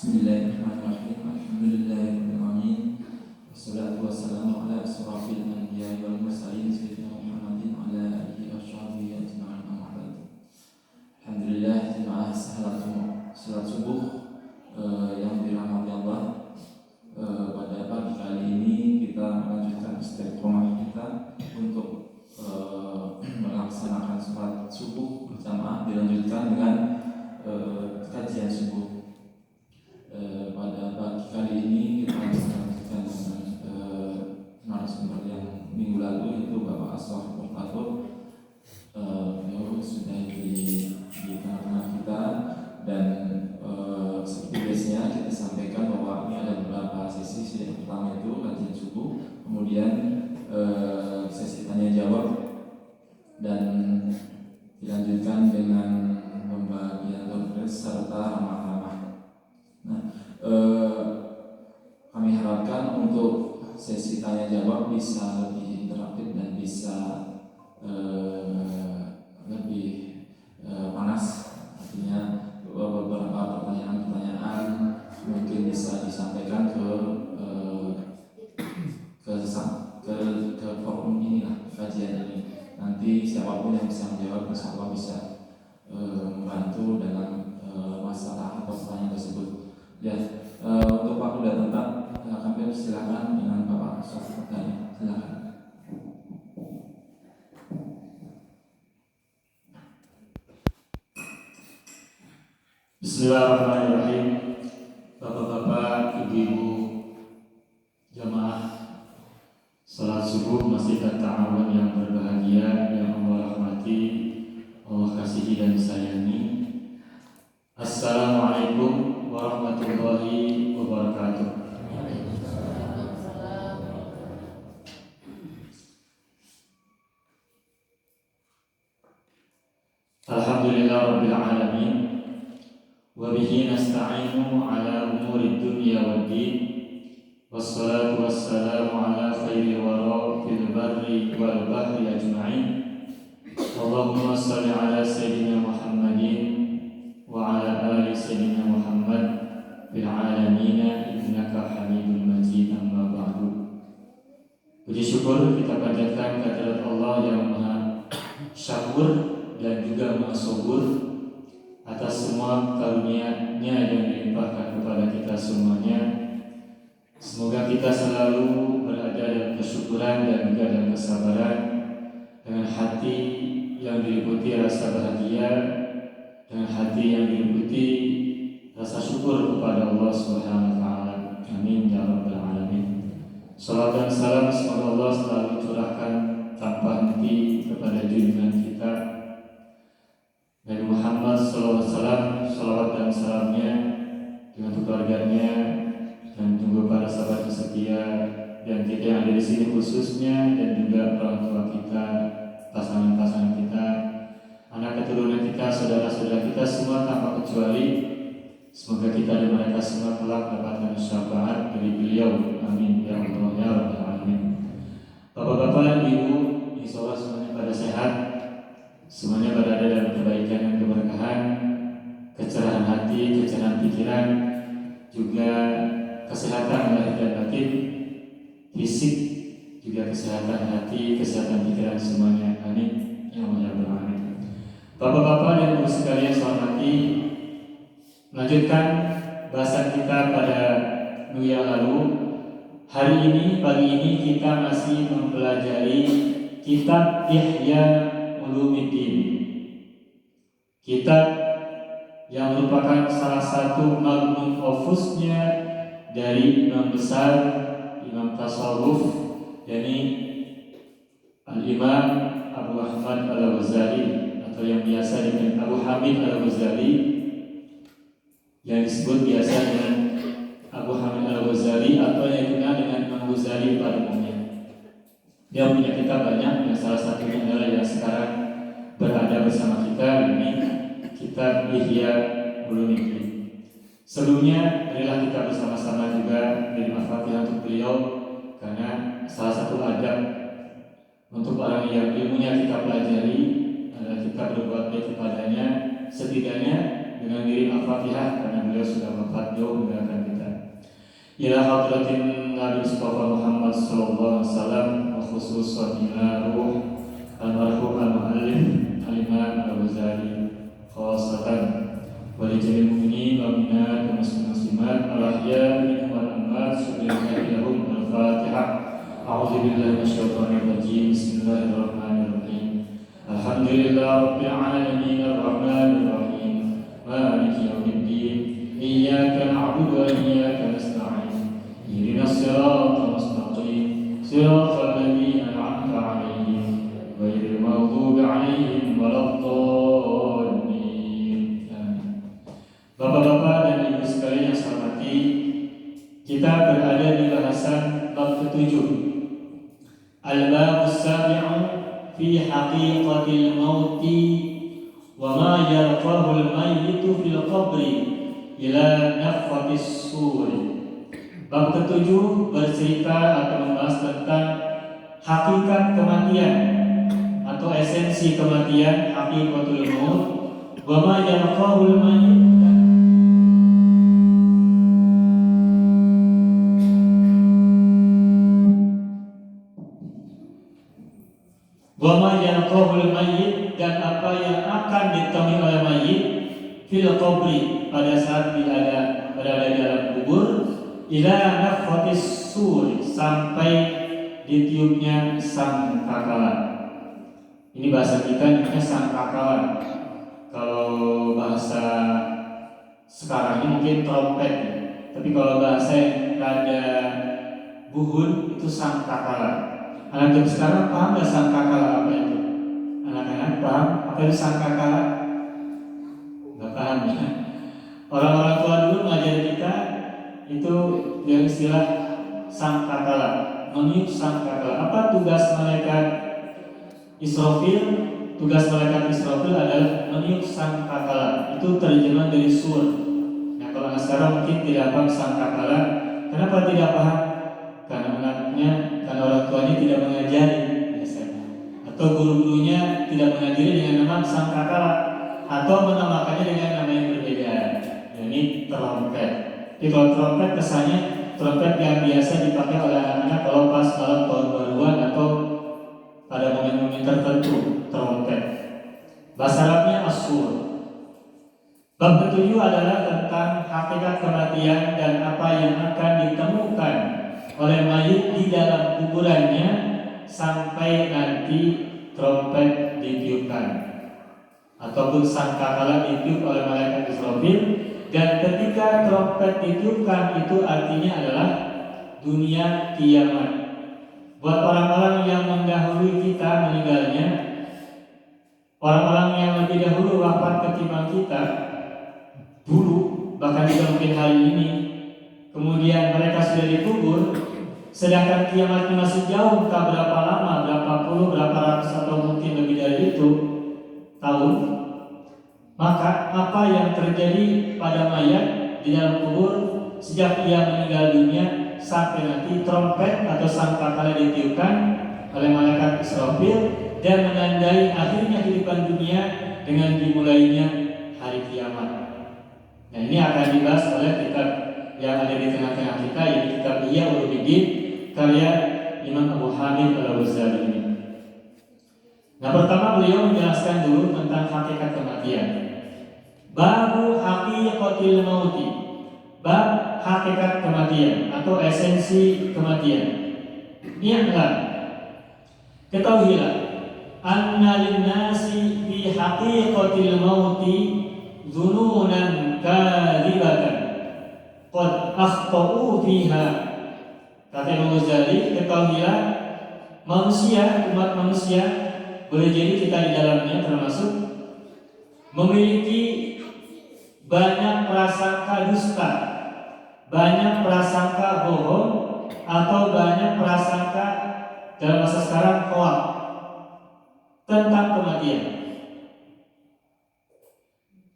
Bismillahirrahmanirrahim. Alhamdulillahirabbil alamin. Wassalatu wassalamu ala asyrafil anbiya'i wal mursalin sayyidina Muhammadin wa ala alihi washabbihi ajma'in. Amma ba'd. Alhamdulillah, jemaah salat subuh yang dirahmati Allah. Pada pagi kali ini kita melanjutkan istiqomah kita untuk melaksanakan salat subuh berjamaah, dilanjutkan dengan kajian subuh. Pada pagi kali ini kita melanjutkan dengan narasumber yang minggu lalu, yaitu Bapak Asraf Murtatur. Beliau sudah di tengah-tengah kita, dan seperti biasanya kita sampaikan bahwa ini ada beberapa sesi. Yang pertama itu kajian subuh, kemudian sesi tanya jawab, dan dilanjutkan dengan pembagian tugas serta ramah-ramah. Nah, kami harapkan untuk sesi tanya jawab bisa lebih interaktif dan bisa lebih panas. Artinya beberapa pertanyaan-pertanyaan mungkin bisa disampaikan ke forum ini, kajian ini. Nanti siapapun yang bisa menjawab, insya Allah bisa membantu dalam masalah atau pertanyaan tersebut. Ya, untuk waktu dan tempat kami silakan dengan Bapak Asraf bertanya. Silakan. Bismillahirrahmanirrahim. Bapak-bapak, ibu-ibu, jamaah salat subuh Masjid At-Ta'awun yang berbahagia, yang Allah rahmati, Allah kasihi dan sayangi. Assalamualaikum warahmatullahi wabarakatuh. Alhamdulillah rabbil alamin, wa bihi nasta'inu ala umuri dunya waddin, wassalatu wassalamu ala khairil wara fil barri wal bahri ajma'in. Allahumma shalli ala sayyidina Muhammadin wa ala ali sayyidina Muhammad fil alamin innaka Hamidum Majid. Amma ba'du. Puji syukur kita panjatkan kehadirat Allah yang Maha Syakur dan juga Maha Sabur atas semua karunia-Nya yang dilimpahkan kepada kita semuanya. Semoga kita selalu berada dalam kesyukuran dan juga dalam kesabaran, dengan hati yang diliputi rasa bahagia, dengan hati yang diliputi rasa syukur kepada Allah Subhanahu wa taala. Amin ya rabbal alamin. Salam dan salam semoga Allah selalu curahkan tanpa henti kepada junjungan kita Nabi Muhammad SAW, salawat dan salamnya dengan keluarganya dan juga para sahabat setia, dan kita yang ada di sini khususnya, dan juga orang tua kita, pasangan-pasangan kita, anak keturunan kita, saudara-saudara kita semua tanpa kecuali. Semoga kita dan mereka semua kelak mendapatkan syafaat dari beliau. Amin ya Allah ya rabbal alamin. Bapak-bapak, ibu, insyaallah semuanya pada sehat, semuanya berada dalam kebaikan dan keberkahan, kecerahan hati, kecerahan pikiran, juga kesehatan lahir dan batin, fisik, juga kesehatan hati, kesehatan pikiran semuanya. Amin ya Allah ya rabbal alamin. Bapak-bapak dan ibu sekalian saya hormati, melanjutkan bahasan kita pada minggu yang lalu. Hari ini, pagi ini kita masih mempelajari kitab Ihya Ulumuddin, kitab yang merupakan salah satu magnum opusnya dari imam besar, imam tasawuf, yakni Al-Imam Abu Ahmad Al-Ghazali, atau yang biasa dengan Abu Hamid Al-Ghazali, yang disebut biasa dengan Abu Hamid Al-Ghazali, atau yang dikenal dengan Imam Ghazali pada umumnya. Dia punya kitab banyak, yang salah satunya adalah yang sekarang berada bersama kita, ini kitab Ihya Ulumuddin. Sebelumnya marilah kita bersama-sama juga dari Al-Fatihah untuk beliau, karena salah satu adab untuk orang yang ilmunya kita pelajari adalah kita berbuat baik kepadanya, setidaknya dengan diri Al-Fatihah karena beliau sudah wafat jauh meninggalkan kita. Ila hadratin Nabi Mustafa Muhammad sallallahu alaihi wasallam wa khususan ruh almarhum al-muallif al-Imam Al-Ghazali khasatan wa li jami'il mu'minin wa minat wa muslimat al-ahya minhum wal amwat subhanallahu al-Fatihah. A'udzu billahi minasyaitonir rajim. Bismillahirrahmanirrahim. Alhamdulillahirabbil alamin arrahmanir rahim maliki yaumiddin iyyaka na'budu wa iyyaka nasta'in ihdinas siratal mustaqim siratal ladzina an'amta 'alaihim ghairil maghdubi 'alaihim waladdallin. Bapak-bapak dan ibu sekalian yang saya hormati, kita berada di bahasan bab ke-7, al-babus sabi'u fi haqiqatil mauti wa ma yarfahul mayyitu fil qabri ila nafkhatis suri. Bab ke-7 bercerita atau membahas tentang hakikat kematian atau esensi kematian, haqiqatul maut, wa ma yarfahul mayyit wa ma yalqahul mayyit, dan apa yang akan ditemui oleh mayit fil qabri, pada saat berada di dalam kubur, ila nafkhatis sur, sampai ditiupnya sangkakala. Ini bahasa kita namanya sangkakala. Kalau bahasa sekarang ini mungkin trompet, tapi kalau bahasa yang rada buhun itu sangkakala. Anak sekarang paham nggak sangkakala apa itu? Anak-anak paham apa itu sangkakala? Nggak paham ya. Orang-orang tua dulu mengajar kita itu yang istilah sangkakala, meniup sangkakala. Apa tugas malaikat Israfil? Tugas malaikat Israfil adalah meniup sangkakala. Itu terjemahan dari sur. Nah, kalau anak sekarang mungkin tidak paham sangkakala. Kenapa tidak paham? Karena orang tuanya tidak mengajari biasanya, atau guru-gurunya tidak mengajari dengan nama sangkakala, atau menamakannya dengan nama yang berbeda. Ini trompet. Jadi kalau trompet kesannya trompet yang biasa dipakai oleh anak-anak kalau pas malam tahun baruan atau pada momen-momen tertentu, trompet. Bahasa Arabnya as-sur. Bab ke-7 adalah tentang hakikat kematian dan apa yang akan ditemukan oleh mayit di dalam kuburannya sampai nanti trompet ditiupkan ataupun sangkakala ditiup oleh malaikat Israfil. Dan ketika trompet ditiupkan, itu artinya adalah dunia kiamat. Buat orang-orang yang mendahului kita meninggalnya, orang-orang yang lebih dahulu wafat ketimbang kita dulu, bahkan juga mungkin hari ini, kemudian mereka sudah dikubur, sedangkan kiamatnya masih jauh, entah berapa lama, berapa puluh, berapa ratus, atau mungkin lebih dari itu tahun. Maka apa yang terjadi pada mayat di dalam kubur sejak ia meninggal dunia sampai nanti trompet atau sangkakala ditiupkan oleh malaikat Israfil dan menandai akhirnya kehidupan dunia dengan dimulainya hari kiamat. Nah, ini akan dibahas oleh kitab yang ada di tengah-tengah kita, yaitu kitab Ihya Ulumuddin karya Imam Abu Hamid Al-Ghazali ini. Nah, pertama beliau menjelaskan dulu tentang hakikat kematian. Babu haqiqatil mauti, bab hakikat kematian atau esensi kematian. Niatlah, ketahuilah, anna linnasi fi haqiqatil mauti dhununan kadhibatan qad akhtau fiha. Kata Imam Ghazali, ketahuilah, manusia, umat manusia, boleh jadi kita di dalamnya termasuk, memiliki banyak prasangka dusta, banyak prasangka bohong, atau banyak prasangka dalam masa sekarang hoak tentang kematian.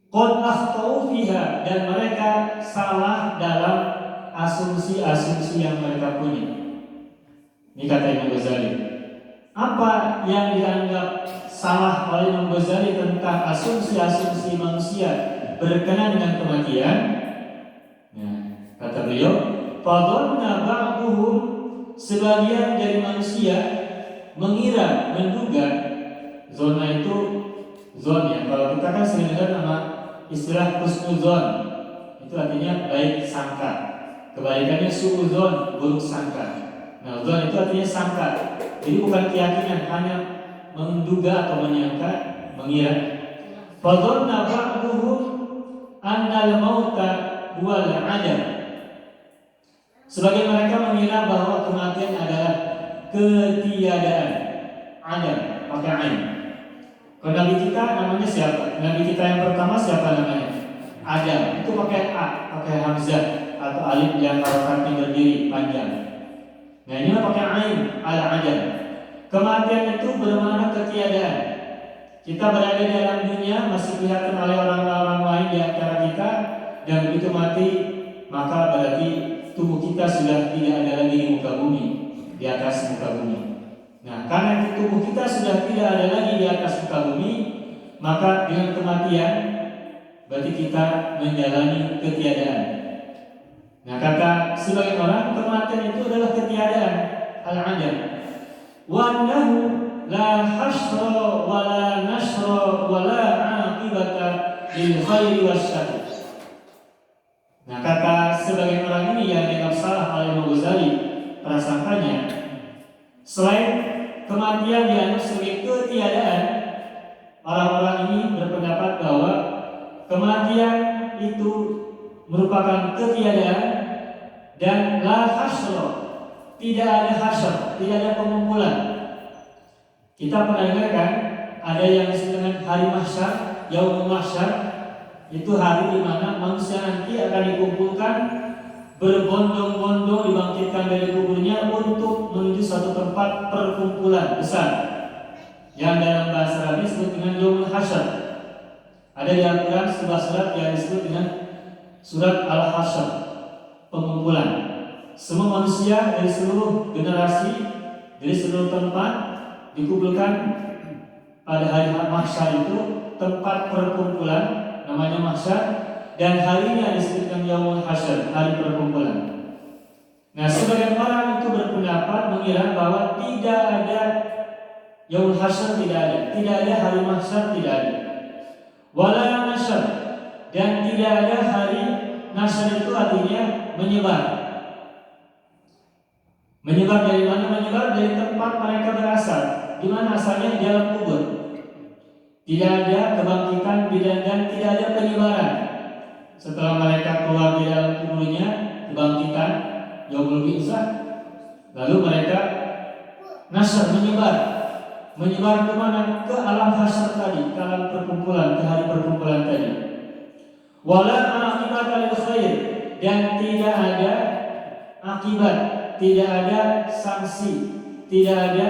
Qad akhtau fiha, dan mereka salah dalam asumsi-asumsi yang mereka punya. Ini kata Imam Ghazali. Apa yang dianggap salah oleh Imam Ghazali tentang asumsi-asumsi manusia berkenaan dengan kematian. Nah, kata beliau, fadhanna ba'duhum, sebagian dari manusia mengira, menduga. Zona itu zon ya. Kalau kita kan sering dengar nama istilah husnuzon, itu artinya baik sangka. Kebalikannya suuzon, buruk sangka. Nah, zon itu artinya sangka. Jadi bukan keyakinan, hanya menduga atau menyangka, mengira. Fadhanna ba'duhum annal mauta huwal adam. Sebagian mereka mengira bahwa kematian adalah ketiadaan. Adam, pakai ain. Kalau Nabi kita namanya siapa? Nabi kita yang pertama siapa namanya? Adam. Itu pakai A, pakai hamzah atau alif yang harokatnya berdiri panjang. Nah, ini pakai ain, al-adam. Kematian itu bermakna ketiadaan. Kita berada di dalam dunia masih kelihatan oleh orang-orang lain di antara kita, dan begitu mati maka berarti tubuh kita sudah tidak ada lagi di muka bumi, di atas muka bumi. Nah, karena tubuh kita sudah tidak ada lagi di atas muka bumi, maka dengan kematian berarti kita menjalani ketiadaan. Nah, kata sebagian orang, kematian itu adalah ketiadaan, al-adam. Wa annahu la hasra wa la nasra wa la aqibata lil khairi wasyarr. Nah, kata sebagian orang ini yang dianggap salah oleh Imam Ghazali prasangkanya, selain kematian dianggap sebagai ketiadaan, orang-orang ini berpendapat bahwa kematian itu merupakan ketiadaan dan la hasra, tidak ada hasyr, tidak ada pengumpulan. Kita pernah dengar kan, ada yang disebut dengan hari mahsyar, yaumul mahsyar. Itu hari di mana manusia nanti akan dikumpulkan berbondong-bondong, dibangkitkan dari kuburnya untuk menuju satu tempat perkumpulan besar yang dalam bahasa Arab disebut dengan yaumul hasyar. Ada di Al-Quran sebuah surat yang disebut dengan surat Al-Hasyr, pengumpulan. Semua manusia dari seluruh generasi, dari seluruh tempat dikumpulkan pada hari mahsyar itu, tempat perkumpulan namanya mahsyar, dan harinya disebutkan yaumul hasyr, hari perkumpulan. Nah, sebagian orang itu berpendapat mengira bahwa tidak ada yaumul hasyr, tidak ada hari mahsyar, tidak ada. Wala nasyr, dan tidak ada hari nasyr, itu artinya menyebar. Menyebar dari mana? Menyebar dari tempat mereka berasal. Di mana asalnya? Di dalam kubur. Tidak ada kebangkitan dan tidak ada penyebaran. Setelah mereka keluar di dalam kuburnya, kebangkitan yaumul bi'tsah, lalu mereka nasyr, menyebar ke mana? Ke alam hasyr tadi, ke alam perkumpulan, ke hari perkumpulan tadi. Wala aqibata lil khair, dan tidak ada akibat, tidak ada sanksi, tidak ada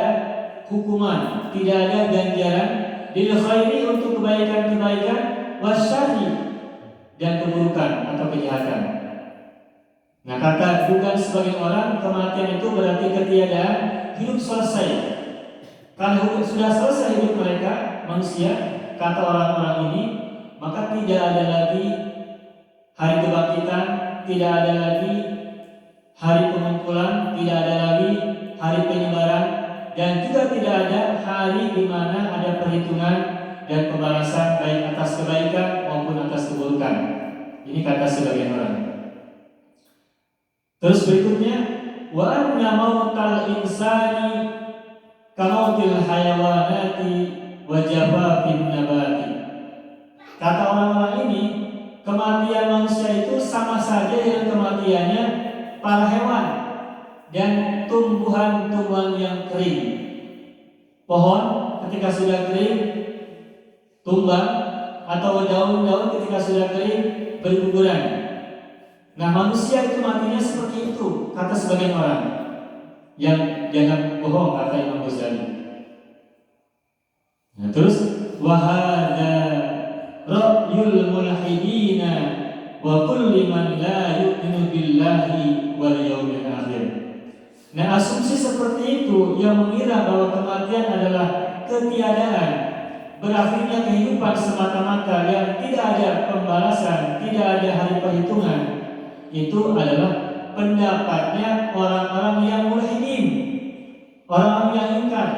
hukuman, tidak ada ganjaran lil khairi, untuk kebaikan-kebaikan, wasyarri, dan keburukan atau kejahatan. Nah, kata bukan sebagian orang, kematian itu berarti ketiadaan, hidup selesai. Karena sudah selesai hidup mereka, manusia, kata orang-orang ini, maka tidak ada lagi hari kebangkitan, tidak ada lagi hari pengumpulan, tidak ada lagi hari penyebaran, dan juga tidak ada hari di mana ada perhitungan dan pembalasan baik atas kebaikan maupun atas keburukan. Ini kata sebagian orang. Terus berikutnya, wa anna mautal insani kamautil hayawanati wa jafafin nabati. Kata orang-orang ini, kematian manusia itu sama saja dengan kematiannya para hewan dan tumbuhan-tumbuhan yang kering. Pohon ketika sudah kering tumbang, atau daun-daun ketika sudah kering berguguran. Nah, manusia itu matinya seperti itu, kata sebagian orang. Yang jangan bohong, kata Imam Ghazali. Nah, terus wahada ra'yul mulhidina wa kulli man la yu'minu billahi wal yawmil akhir. Nah, asumsi seperti itu yang mengira bahwa kematian adalah ketiadaan, berakhirnya kehidupan semata-mata yang tidak ada pembalasan, tidak ada hari perhitungan, itu adalah pendapatnya orang-orang yang mulhidin, orang-orang yang ingkar,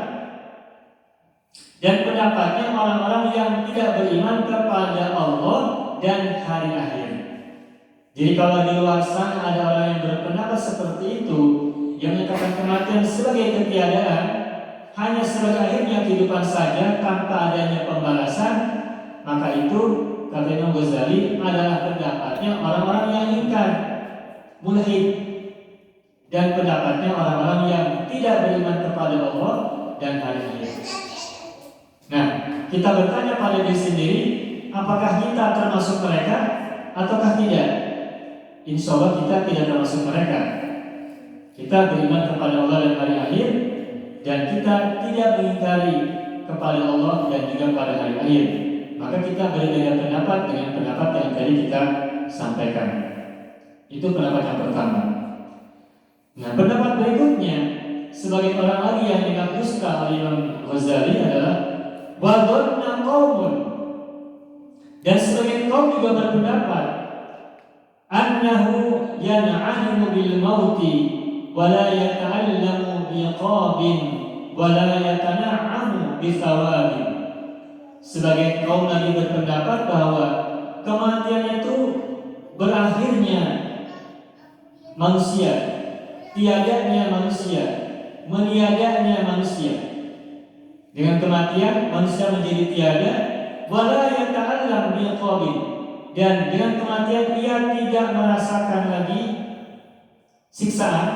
dan pendapatnya orang-orang yang tidak beriman kepada Allah dan hari akhir. Jadi kalau di luar sana ada orang yang berpendapat seperti itu, yang menyatakan kematian sebagai ketiadaan, hanya sebagai akhirnya kehidupan saja tanpa adanya pembalasan, maka itu kata Imam Ghazali adalah pendapatnya orang-orang yang ingkar, mulhid, dan pendapatnya orang-orang yang tidak beriman kepada Allah dan hari akhir. Nah, kita bertanya pada diri sendiri, apakah kita termasuk mereka ataukah tidak? Insya Allah kita tidak termasuk mereka. Kita beriman kepada Allah dan hari akhir, dan kita tidak mengingkari kepada Allah dan juga pada hari akhir. Maka kita berbeda pendapat dengan pendapat yang tadi kita sampaikan. Itu pendapat yang pertama. Nah, pendapat berikutnya sebagai orang lagi yang dianggap dusta oleh Imam Ghazali adalah wadonna qaumun, dan sebagian kaum juga berpendapat annahu yan'alimu bil mauti wa la yata'allamu biqabin wa la yatana'amu bi thawabin. Sebagai kaum lagi berpendapat bahwa kematian itu berakhirnya manusia, tiadanya manusia, meniadanya manusia. Dengan kematian manusia menjadi tiada, wala yata'allam biqabin, dan dengan kematian ia tidak merasakan lagi siksaan,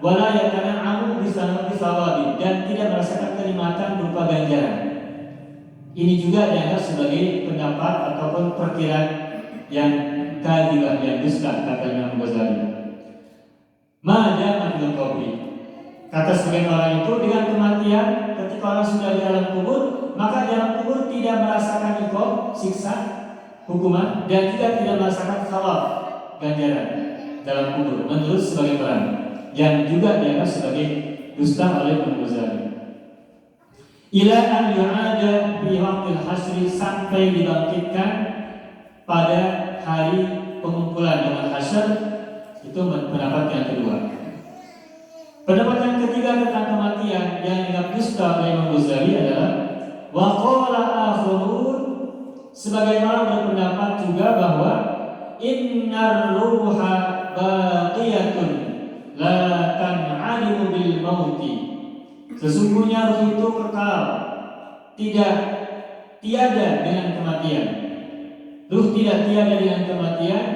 wala yatana'amu bi thawabin, dan tidak merasakan kenikmatan berupa ganjaran. Ini juga dianggap sebagai pendapat ataupun perkiraan yang kadzibah, yang dusta, kata Imam Ghazali. Mada fil qabri, kata sebagian orang itu, dengan kematian ketika orang sudah di alam kubur, maka di alam kubur tidak merasakan iqab, siksa, hukuman, dan juga tidak merasakan thawab, ganjaran dalam kubur, menurut sebagian orang yang juga dianggap sebagai dusta oleh Imam Ghazali. Ila an yu'ada fi waqtil hasri, sampai dibangkitkan pada hari pengumpulan dengan hasyr. Itu pendapat yang kedua. Pendapat yang ketiga tentang kematian yang dianggap dusta oleh Imam Ghazali adalah wa qala akhirun, sebagian orang berpendapat juga bahwa innar ruha baqiyatun la tan'alimu bil mauti, sesungguhnya ruh itu kekal, tidak tiada dengan kematian. Ruh tidak tiada dengan kematian.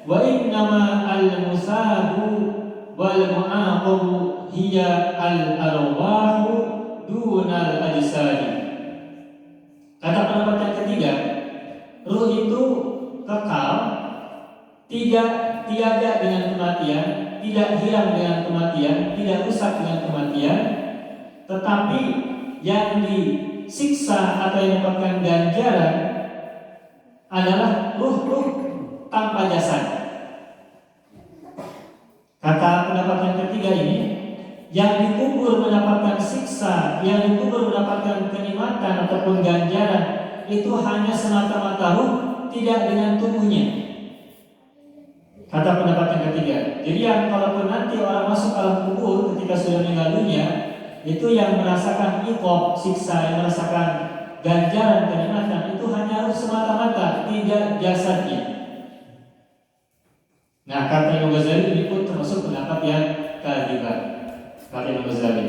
Wa innama al-musabu wal mu'aqabu hiya al-arwahu dunal ajsadi. Kata pendapat yang ketiga, ruh itu kekal, tidak tiada dengan kematian, tidak hilang dengan kematian, tidak rusak dengan kematian, tetapi yang disiksa atau yang mendapatkan ganjaran adalah ruh-ruh tanpa jasad. Kata pendapat yang ketiga ini, yang dikubur mendapatkan siksa, yang dikubur mendapatkan kenikmatan ataupun ganjaran, itu hanya semata-mata ruh, tidak dengan tubuhnya. Kata pendapat yang ketiga. Jadi yang kalaupun nanti orang masuk alam kubur ketika sudah meninggal dunia, itu yang merasakan iqab, siksa, yang merasakan ganjaran, kenikmatan, itu hanya ruh semata-mata, tidak jasadnya. Nah, kata Imam Ghazali ini pun termasuk pendapat yang kadzibah. Kata Imam Ghazali.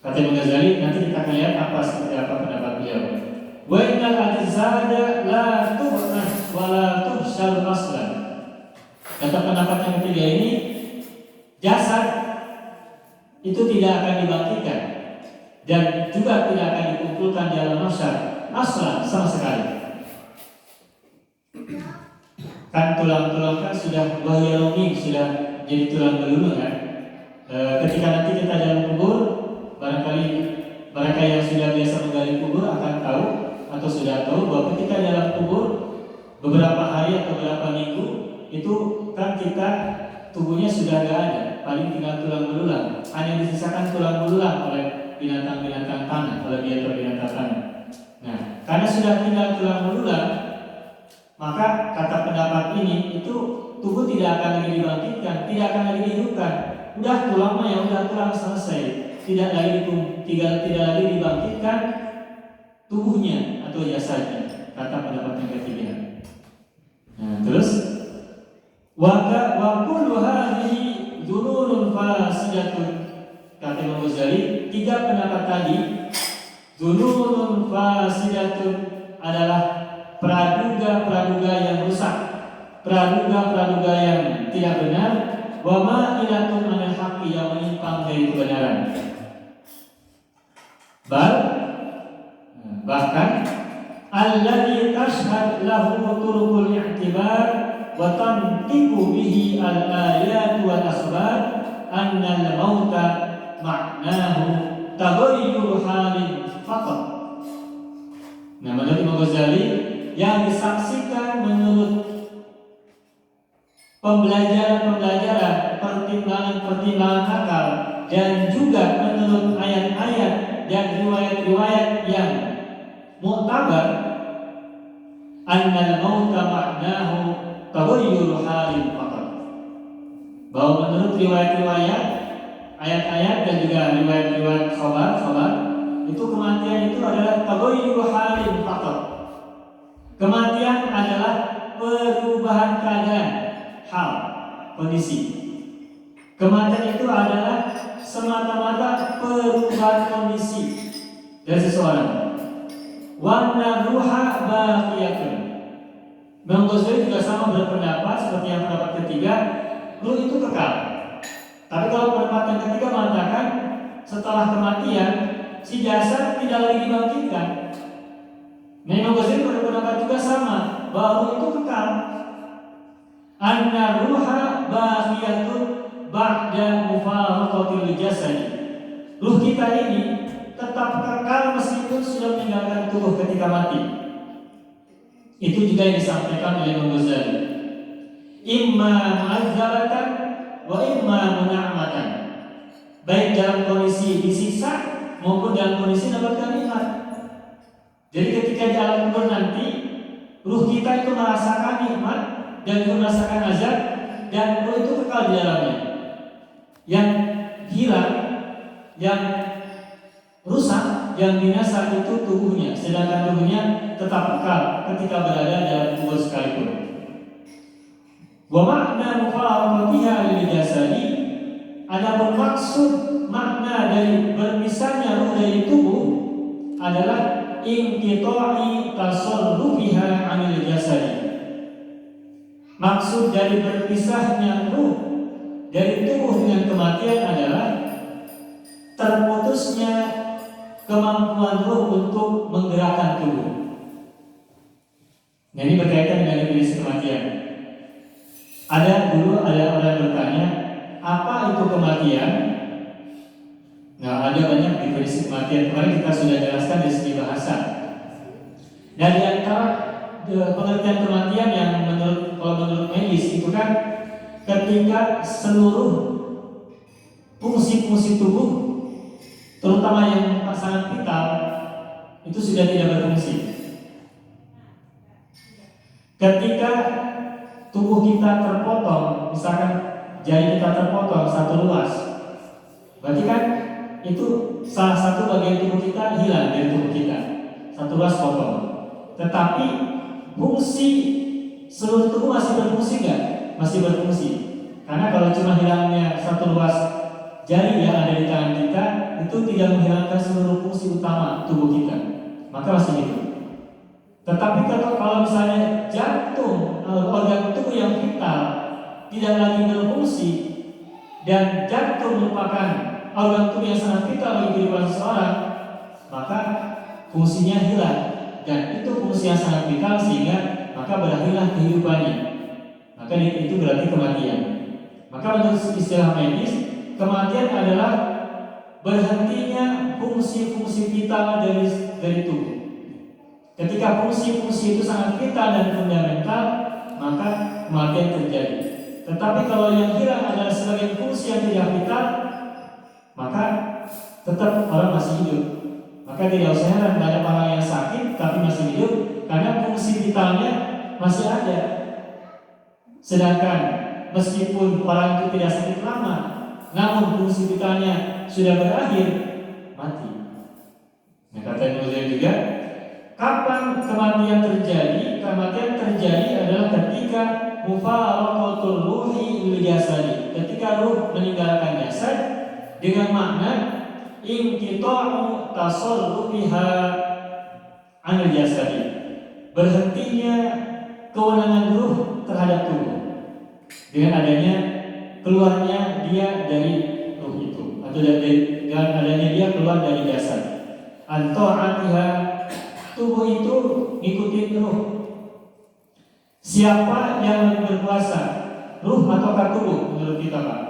Kata Imam Ghazali, nanti kita akan lihat seperti apa pendapat beliau. Wa innal ajzada la tubna wa la tubshal aslan. Kata pendapat yang ketiga ini, jasad itu tidak akan dibangkitkan dan juga tidak akan dikumpulkan di alam mahsyar aslan sama sekali. Kan tulang-tulang kan sudah wahyalumi, sudah jadi tulang belulung kan. Ketika nanti kita dalam kubur, barangkali mereka yang sudah biasa menggali kubur akan tahu atau sudah tahu bahwa ketika dalam kubur beberapa hari atau beberapa minggu itu kan kita tubuhnya sudah tidak ada, paling tinggal tulang belulang, hanya disisakan tulang belulang oleh binatang-binatang tanah, oleh binatang tanah. Nah, Karena sudah tinggal tulang belulang, maka kata pendapat ini itu tubuh tidak akan lagi dibangkitkan, tidak akan lagi dihidupkan. Udah tulang mah ya udah tulang selesai, tidak lagi dibangkitkan tubuhnya atau jasadnya. Kata pendapat yang ketiga. Nah, terus wa kullu hadhihi dzununun fasidatun. Kata Imam Ghazali, tiga pendapat tadi dzununun fasidatun adalah praduga yang rusak, praduga yang tidak benar, wa ma'ilatun 'anil haqqi yang menyimpang dari kebenaran. Bahkan alladzi tashhad lahu turukul i'tibar wa tantiqu bihi al-ayat wal akhbar anna al-mauta ma'nahu taghayyur halin faqat. Nah, menurut Imam Ghazali, yang disaksikan menurut pembelajaran, pertimbangan akal, dan juga menurut ayat-ayat dan riwayat-riwayat yang mu'tabar, annal mauta ma'nahu taghayyur halin faqat. Bahwa menurut riwayat-riwayat, ayat-ayat dan juga riwayat-riwayat khabar itu kematian itu adalah taghayyur halin faqat. Kematian adalah perubahan keadaan, hal, kondisi. Kematian itu adalah semata-mata perubahan kondisi dari seseorang. Wana ruha baqiyatun. Imam Ghazali juga sama berpendapat seperti yang pendapat ketiga, ruh itu kekal. Tapi kalau pendapat yang ketiga mengatakan setelah kematian si jasad tidak lagi dibangkitkan. Nah, Imam Ghazali berpendapat juga sama bahwa ruh itu kekal. Anna ruha baqiyatun ba'da mufaraqatil jasad. Ruh kita ini tetap kekal meskipun sudah meninggalkan tubuh ketika mati. Itu juga yang disampaikan oleh Imam Ghazali. Imma mu'azzabatan wa imma mun'amatan. Baik dalam kondisi disiksa maupun dalam kondisi dapatkan nikmat. Jadi ketika di alam kubur nanti, ruh kita itu merasakan nikmat dan juga merasakan azab, dan ruh itu kekal di dalamnya. Yang hilang, yang rusak, yang binasa itu tubuhnya, sedangkan tubuhnya tetap kekal ketika berada dalam kubur sekalipun. Wa makna mufaraqatiha lil jasadi, adapun maksud makna dari berpisahnya ruh dari tubuh adalah inqita'i tasarrufiha 'anil jasadi. Maksud dari berpisahnya ruh dari tubuh dengan kematian adalah terputusnya kemampuan ruh untuk menggerakkan tubuh. Nah, ini berkaitan dengan definisi kematian. Ada orang bertanya, apa itu kematian? Nah, ada banyak definisi kematian. Kemarin kita sudah jelaskan dari segi bahasa. Nah, di antara pengertian kematian yang menurut medis itu kan ketika seluruh fungsi-fungsi tubuh, terutama yang sangat vital, itu sudah tidak berfungsi. Ketika tubuh kita terpotong, misalkan jari kita terpotong satu ruas, berarti kan itu salah satu bagian tubuh kita hilang dari tubuh kita, satu ruas potong. Tetapi fungsi seluruh tubuh masih berfungsi nggak? Masih berfungsi. Karena kalau cuma hilangnya satu ruas jari yang ada di tangan kita, itu tidak menghilangkan seluruh fungsi utama tubuh kita, maka masih hidup. Tetapi kalau misalnya jantung, organ tubuh yang vital tidak lagi berfungsi, dan jantung merupakan organ tubuh yang sangat vital bagi kehidupan seseorang, maka fungsinya hilang, dan itu fungsi yang sangat vital sehingga maka berakhirlah kehidupannya. Maka itu berarti kematian. Maka menurut istilah medis, kematian adalah berhentinya fungsi-fungsi vital dari tubuh. Ketika fungsi-fungsi itu sangat vital dan fundamental, maka kematian terjadi. Tetapi kalau yang hilang adalah sebagian fungsi yang tidak vital, maka tetap orang masih hidup. Maka Maka tidak usah heran banyak orang yang sakit tapi masih hidup karena fungsi vitalnya masih ada. Sedangkan meskipun orang itu tidak sakit lama, namun fungsi vitalnya sudah berakhir, mati. Nah, kata Ibnu juga, kapan kematian terjadi? Kematian terjadi adalah ketika mufaraqatul ruhi lil jasadi, ketika ruh meninggalkan jasad, dengan makna inqita'u tasarrufiha anil jasadi, berhentinya kewenangan ruh terhadap tubuh dengan adanya keluarnya dia dari ruh itu, atau dengan adanya dia keluar dari jasad. Anta'atiha, tubuh itu ngikutin ruh. Siapa yang lebih berkuasa, ruh ataukah tubuh menurut kita, Pak?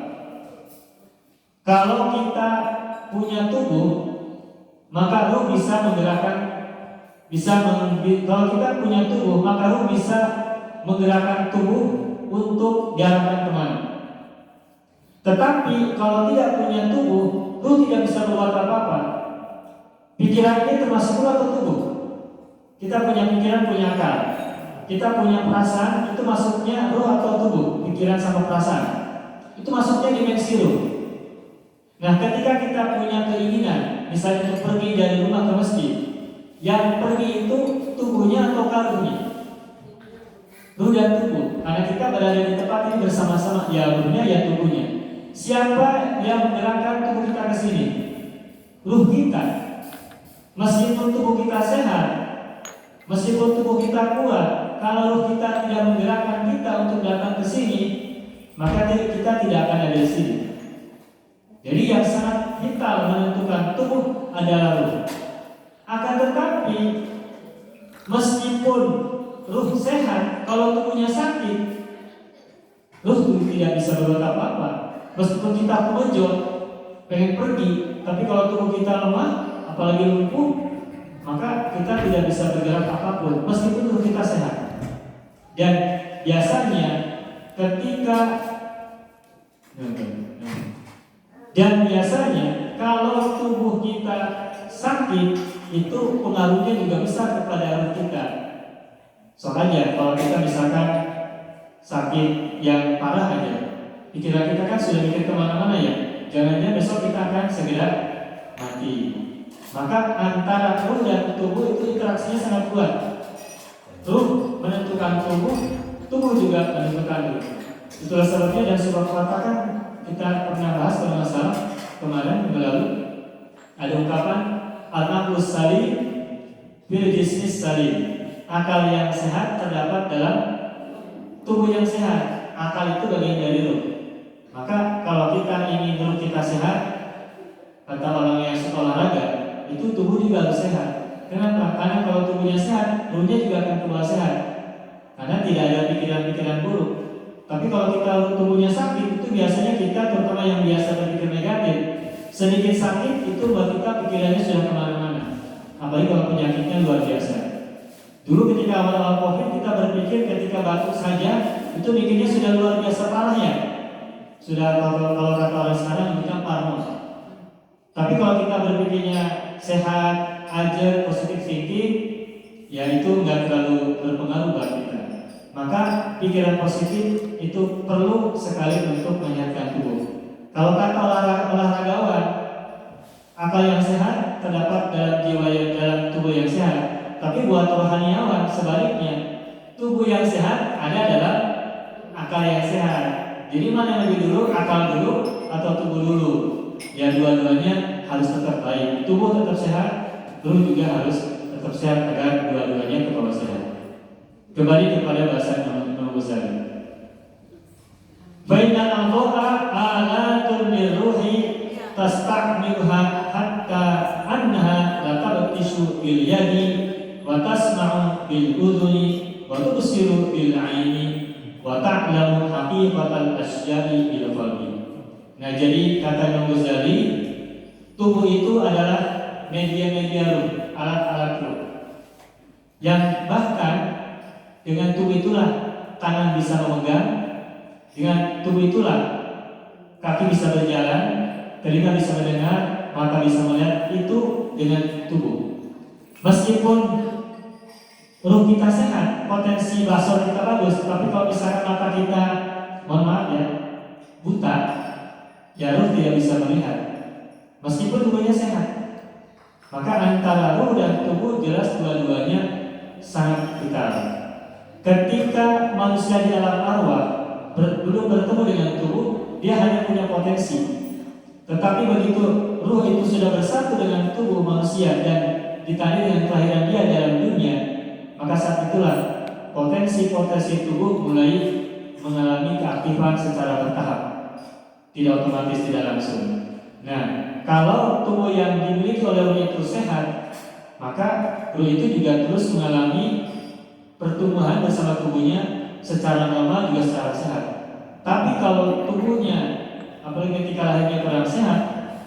Kalau kita punya tubuh, maka ruh bisa menggerakkan, kalau kita punya tubuh, maka ruh bisa menggerakkan tubuh untuk diarahkan kemana. Tetapi kalau tidak punya tubuh, ruh tidak bisa berbuat apa-apa. Pikiran ini termasuk ruh atau tubuh? Kita punya pikiran, punya akal. Kita punya perasaan, itu masuknya ruh atau tubuh? Pikiran sama perasaan itu masuknya dimensi ruh. Nah, ketika kita punya keinginan, misalnya untuk pergi dari rumah ke masjid, yang pergi itu tubuhnya atau ruhnya? Ruh dan tubuh. Karena kita berada di tempat ini bersama-sama, ya ruhnya ya tubuhnya. Siapa yang menggerakkan tubuh kita ke sini? Ruh kita. Meskipun tubuh kita sehat, meskipun tubuh kita kuat, kalau ruh kita tidak menggerakkan kita untuk datang ke sini, maka kita tidak akan ada di sini. Jadi yang sangat vital menentukan tubuh adalah ruh. Akan tetapi meskipun ruh sehat, kalau tubuhnya sakit, ruh tidak bisa berbuat apa-apa. Meskipun kita menjot, pengen pergi, tapi kalau tubuh kita lemah, apalagi lumpuh, maka kita tidak bisa bergerak apapun meskipun tubuh kita sehat. Dan biasanya kalau tubuh kita sakit, itu pengaruhnya juga besar kepada ruh kita. Soalnya kalau kita misalkan sakit yang parah aja, pikiran kita kan sudah mikir kemana-mana ya, jangan-jangan besok kita akan segera mati. Maka antara ruh dan tubuh itu interaksinya sangat kuat. Ruh menentukan tubuh, tubuh juga menentukan ruh. Itulah sebabnya dan sebuah katakan kita pernah bahas kalau nggak salah kemarin minggu lalu, ada ungkapan al-aqlus salim fil jismis salim. Akal yang sehat terdapat dalam tubuh yang sehat. Akal itu bagian dari ruh. Maka kalau kita ingin ruh kita sehat, kata orang yang suka olahraga, itu tubuh juga harus sehat. Kenapa? Karena kalau tubuhnya sehat, ruhnya juga akan keluar sehat. Karena tidak ada pikiran-pikiran buruk. Tapi kalau kita tubuhnya sakit, itu biasanya kita, terutama yang biasa berpikir negatif, sedikit sakit itu buat kita pikirannya sudah kemana-mana. Apalagi kalau penyakitnya luar biasa. Dulu ketika awal-awal COVID, kita berpikir ketika batuk saja, itu mikirnya sudah luar biasa parahnya. Sudah kalau kata orang sekarang kita parno. Tapi kalau kita berpikirnya sehat, aja, positif thinking, ya itu nggak terlalu berpengaruh buat kita. Maka pikiran positif itu perlu sekali untuk menyehatkan tubuh. Kalau kata olahragawan, akal yang sehat terdapat dalam jiwa yang dalam tubuh yang sehat. Tapi buat rohaniawan sebaliknya, tubuh yang sehat ada dalam akal yang sehat. Jadi mana yang lebih dulu, akal dulu atau tubuh dulu? Ya dua-duanya harus tetap baik. Tubuh tetap sehat, ruh juga harus tetap sehat agar dua-duanya tetap sehat. Kembali kepada bahasa Imam Ghazali. Bainal al-dhuha alatun lirruhi tastakmiluha hatta anha la tabtishu bil yadi wa tasma'u bil udhuni wa tubsiru bil 'aini wa ta'lamu haqiqatal asya'i bil qalbi. Nah, jadi kata Imam Ghazali, tubuh itu adalah media-media ruh, alat-alat ruh. Yang bahkan dengan tubuh itulah tangan bisa memegang, dengan tubuh itulah kaki bisa berjalan, telinga bisa mendengar, mata bisa melihat itu dengan tubuh. Meskipun ruh kita sehat, potensi basar kita bagus, tapi kalau misalkan mata kita, mohon maaf ya, buta, ya ruh tidak bisa melihat. Meskipun tubuhnya sehat, maka antara ruh dan tubuh jelas dua-duanya sangat vital. Ketika manusia di alam arwah belum bertemu dengan tubuh, dia hanya punya potensi. Tetapi begitu ruh itu sudah bersatu dengan tubuh manusia dan ditandai dengan kelahiran dia dalam dunia, maka saat itulah potensi-potensi tubuh mulai mengalami keaktifan secara bertahap, tidak otomatis, tidak langsung. Nah, kalau tubuh yang dimiliki oleh ruh itu sehat, maka ruh itu juga terus mengalami pertumbuhan bersama tubuhnya secara normal juga secara sehat. Tapi kalau tubuhnya, apalagi ketika lahirnya kurang sehat,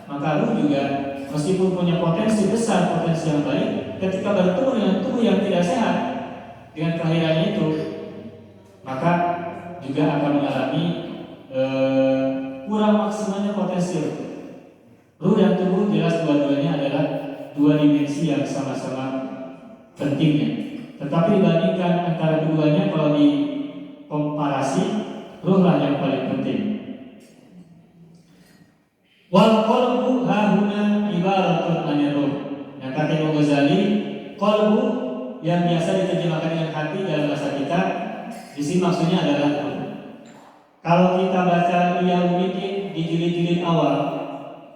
maka ruh juga meskipun punya potensi besar, potensi yang baik, ketika bertemu dengan tubuh yang tidak sehat dengan kelahirannya itu, maka juga akan mengalami kurang maksimalnya potensi ruh. Ruh dan tubuh jelas dua-duanya adalah dua dimensi yang sama-sama pentingnya. Tetapi dibandingkan antara keduanya, kalau dikomparasi, ruhlah yang paling penting. Wal qalbu hahuna ibaratun anir ruh. Yang kata Imam Ghazali, qalbu yang biasa diterjemahkan dengan hati dalam bahasa kita, di sini maksudnya adalah ruh. Kalau kita baca Iyaumiddin di jilid-jilid awal,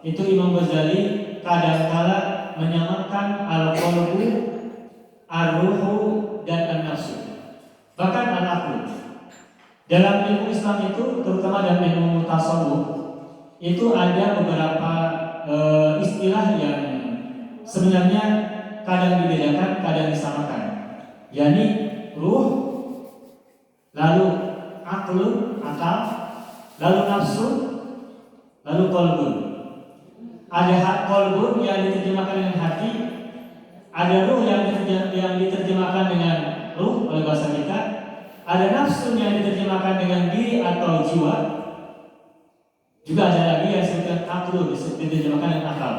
itu Imam Ghazali kadang-kala menyamakan al-qalbu, ar-ruhu, dan an-nafsu, bahkan al-aqlu. Dalam ilmu Islam itu, terutama dalam ilmu tasawuf, itu ada beberapa istilah yang sebenarnya kadang dibedakan, kadang disamakan. yakni ruh, lalu aqlu, akal, lalu nafsu, lalu qalbun. Ada hak qalbun yang diterjemahkan dengan hati, ada ruh yang diterjemahkan dengan ruh oleh bahasa kita, ada nafsu yang diterjemahkan dengan diri atau jiwa, juga ada lagi yang disebutkan aqlu, diterjemahkan dengan akal.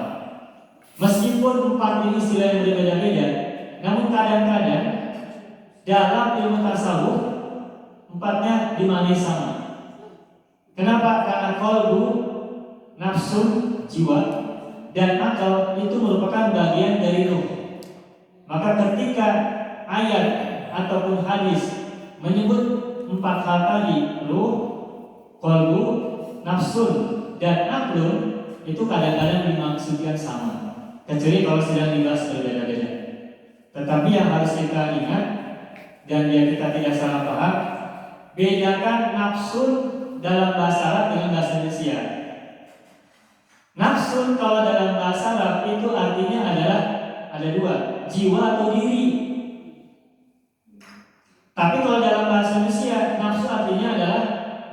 Meskipun empat ini istilah yang berbeda-beda, namun kadang-kadang dalam ilmu tasawuf empatnya dimaknai sama. Kenapa? Karena qalbu, nafsu, jiwa, dan akal itu merupakan bagian dari ruh. Maka ketika ayat ataupun hadis menyebut empat hal tadi, ruh, qalbu, nafsu, dan aql, itu kadang-kadang dimaksudkan sama, kecuali kalau sedang dibahas berbeda-beda. Tetapi yang harus kita ingat dan biar kita tidak salah paham, bedakan nafsu dalam bahasa Arab dengan bahasa Indonesia. Nafsu kalau dalam bahasa Arab itu artinya adalah ada dua, jiwa atau diri. Tapi kalau dalam bahasa Indonesia, nafsu artinya adalah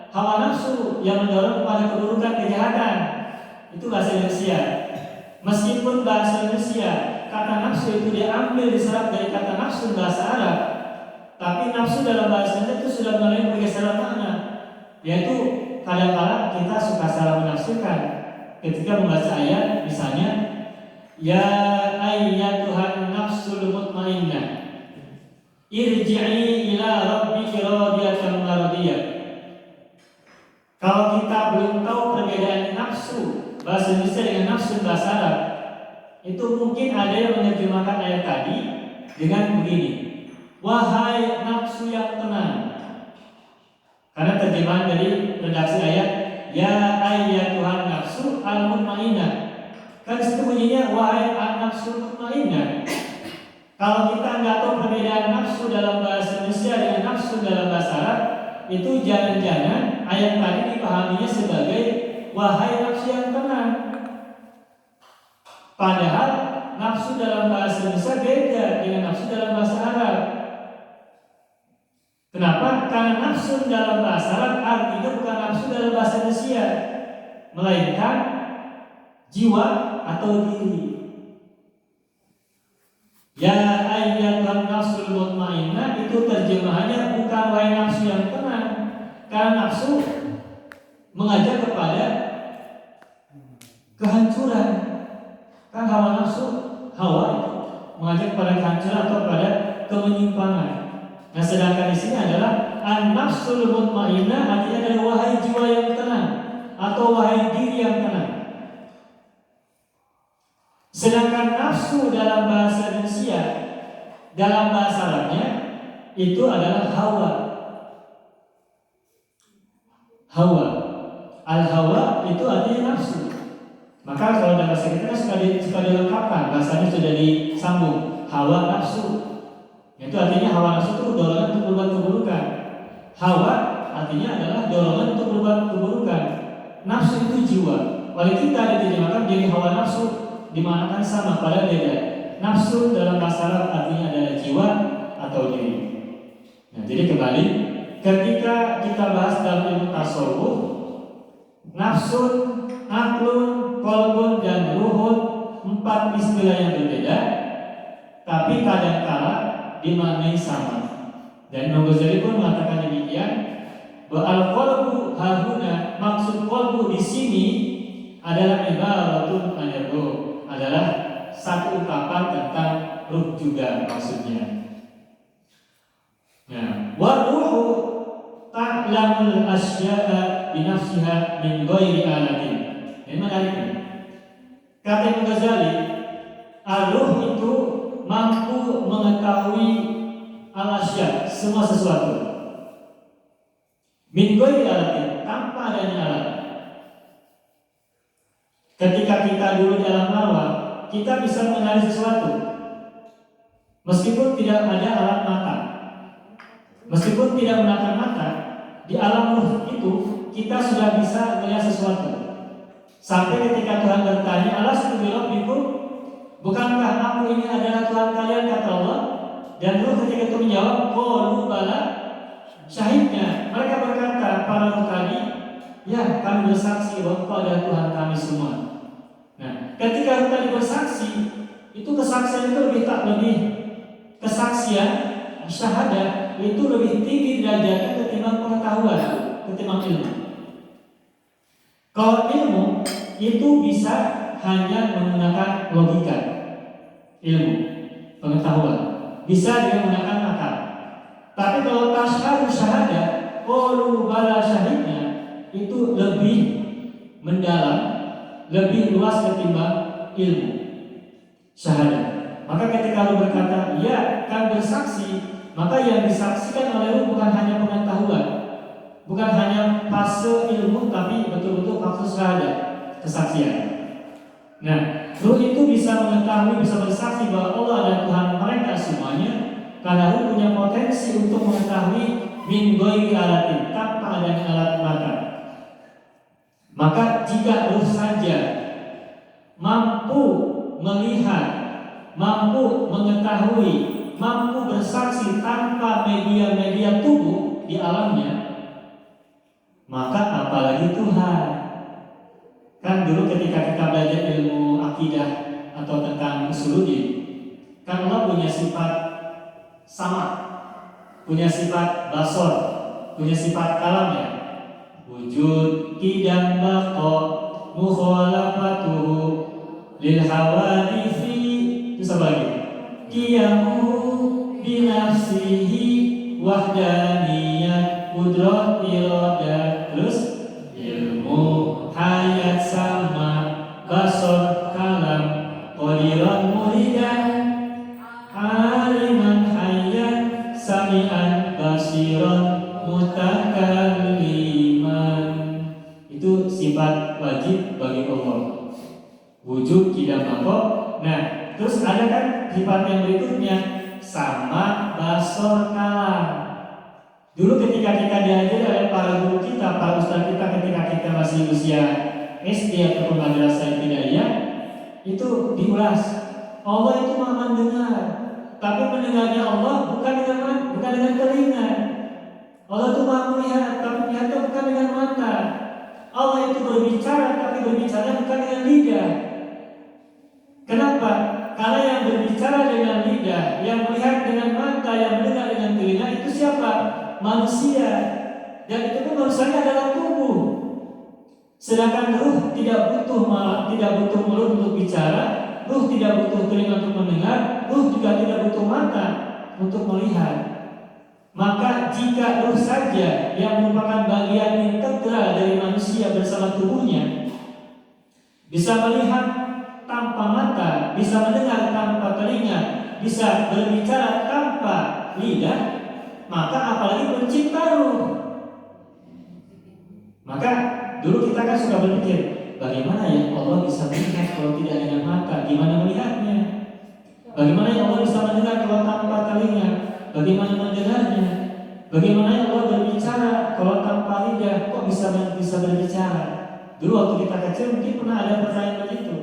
hawa nafsu yang mendorong kepada keburukan, kejahatan. Itu bahasa Indonesia. Meskipun bahasa Indonesia kata nafsu itu diambil diserap dari kata nafsu bahasa Arab, tapi nafsu dalam bahasa Indonesia itu sudah mengalami pergeseran makna, yaitu kadang-kadang kita suka salah menafsirkan ketika membaca ayat, misalnya ya ayyatuhan nafsul mutmainnah irji'i ila rabbiki radiyatan maradiyah. Kalau kita belum tahu perbedaan nafsu bahasa Indonesia dengan nafsu bahasa Arab, itu mungkin ada yang menerjemahkan ayat tadi dengan begini, wahai nafsu yang tenang. Karena terjemahan dari redaksi ayat ya ayyatuhan nafsu al-mutmainnah, kan disitu bunyinya wahai an-nafsu mutmainnah. Kalau kita nggak tahu perbedaan nafsu dalam bahasa Indonesia dengan nafsu dalam bahasa Arab, itu jangan-jangan ayat tadi dipahaminya sebagai wahai nafsu yang tenang. Padahal nafsu dalam bahasa Indonesia beda dengan nafsu dalam bahasa Arab. Kenapa? Karena nafsu dalam bahasa Arab artinya bukan nafsu dalam bahasa Indonesia, melainkan jiwa atau diri. Ya ayyatuhan nafsul mutmainnah itu terjemahannya bukan wahai nafsu yang tenang, karena nafsu mengajak kepada kehancuran, Kan hawa nafsu, hawa itu mengajak pada kehancuran atau pada kemenyimpangan. Nah, sedangkan di sini adalah an-nafsul mutmainnah, artinya adalah wahai jiwa yang tenang atau wahai diri yang tenang. Sedangkan nafsu dalam bahasa Indonesia, dalam bahasa Arabnya itu adalah hawa. Hawa, al-hawa itu artinya nafsu. Maka kalau dalam bahasa kita suka dilengkapkan, bahasanya sudah disambung, hawa nafsu. Itu artinya hawa nafsu itu dorongan untuk berbuat keburukan. Hawa artinya adalah dorongan untuk berbuat keburukan. Nafsu itu jiwa. Oleh kita diterjemahkan jadi hawa nafsu, dimanakan sama pada beda. Nafsu dalam bahasa Arab artinya adalah jiwa atau diri. Nah, jadi kembali ketika kita bahas dalam ilmu tasawuf, nafsun, aklun, qalbun, dan ruhun, 4 istilah yang berbeda, tapi kadangkala dimaknai sama. Dan Imam Ghazali pun mengatakan demikian, bahwa al-qalbu hahuna, maksud qalbu di sini adalah ibaratun anir ruh, adalah satu ungkapan tentang ruh juga maksudnya. Nah, wa ruhu ta'lamul asya'a bi nafsiha min ghairi alatin. Ini menarik. Kata Imam Ghazali, al-ruh itu mampu mengetahui al-asya, semua sesuatu. Min ghairi alatin, tanpa adanya alat. Ketika kita dulu di alam arwah, kita bisa mengenali sesuatu meskipun tidak ada alat mata. Meskipun tidak menggunakan mata, di alam ruh itu kita sudah bisa melihat sesuatu. Sampai ketika Tuhan bertanya, alastu bi rabbikum, bukankah aku ini adalah Tuhan kalian, kata Allah? Dan ruh ketika itu menjawab, qalu bala, syahidnya. Mereka berkata, para ruh tadi, ya kami bersaksi bahwa Engkau adalah Tuhan kami semua. Nah, ketika ruh tadi bersaksi, itu kesaksian itu lebih kesaksian syahadah itu lebih tinggi derajatnya ketimbang pengetahuan, ketimbang ilmu. Kalau ilmu itu bisa hanya menggunakan logika, ilmu, pengetahuan, bisa dengan menggunakan akal. Tapi kalau tasyhadu syahadah, qalu bala syahidnya, itu lebih mendalam, lebih luas ketimbang ilmu syahadah. Maka ketika lu berkata, ya kan bersaksi, maka yang disaksikan oleh lu bukan hanya pengetahuan, bukan hanya fase ilmu, tapi betul-betul fase syahadah, kesaksian. Nah, ruh itu bisa mengetahui, bisa bersaksi bahwa Allah adalah Tuhan mereka semuanya, karena ruh punya potensi untuk mengetahui min ghairi alatin, tanpa adanya alat mata. Maka jika ruh saja mampu melihat, mampu mengetahui, mampu bersaksi tanpa media-media tubuh di alamnya, maka apalagi Tuhan. Kan dulu ketika kita belajar ilmu akidah atau tentang usuluddin, kan Allah punya sifat sama, punya sifat basor, punya sifat kalam ya, wujud, qidam, baqa, mukhalafatuhu lil hawaditsi. Itu apa lagi? Qiyamu binafsihi wahdaniyat qudrat iradah. Terus ilmu, hayat, sama, basar, kalam, qadiran, muridan, aliman, hayat, sami'an, basiran, mutakalliman. Itu sifat wajib bagi Allah. Wujud, qidam, baqa. Nah, terus ada kan sifat yang berikutnya, sama, basor, kalam. Dulu ketika kita diajari oleh para guru kita, para ustaz kita ketika kita masih usia SD ataupun madrasah ibtidaiyah, itu diulas. Allah itu maha mendengar, tapi mendengarnya Allah bukan dengan telinga. Allah itu maha melihat, tapi melihatnya bukan dengan mata. Allah itu berbicara, tapi berbicara bukan dengan lidah. Kenapa? Karena yang berbicara dengan lidah, yang melihat dengan mata, yang mendengar dengan telinga, itu siapa? Manusia. Dan itu pun manusianya adalah tubuh. Sedangkan ruh tidak butuh mulut untuk bicara, ruh tidak butuh telinga untuk mendengar, ruh juga tidak butuh mata untuk melihat. Maka jika ruh saja yang merupakan bagian integral dari manusia bersama tubuhnya bisa melihat tanpa mata, bisa mendengar tanpa telinga, bisa berbicara tanpa lidah, maka apalagi pencipta ruh. Maka dulu kita kan suka berpikir, bagaimana ya Allah bisa melihat kalau tidak dengan mata? Gimana melihatnya? Bagaimana ya Allah bisa mendengar kalau tanpa telinga? Bagaimana mendengarnya? Bagaimana ya Allah berbicara kalau tanpa lidah? Kok bisa berbicara? Dulu waktu kita kecil mungkin pernah ada pertanyaan begitu.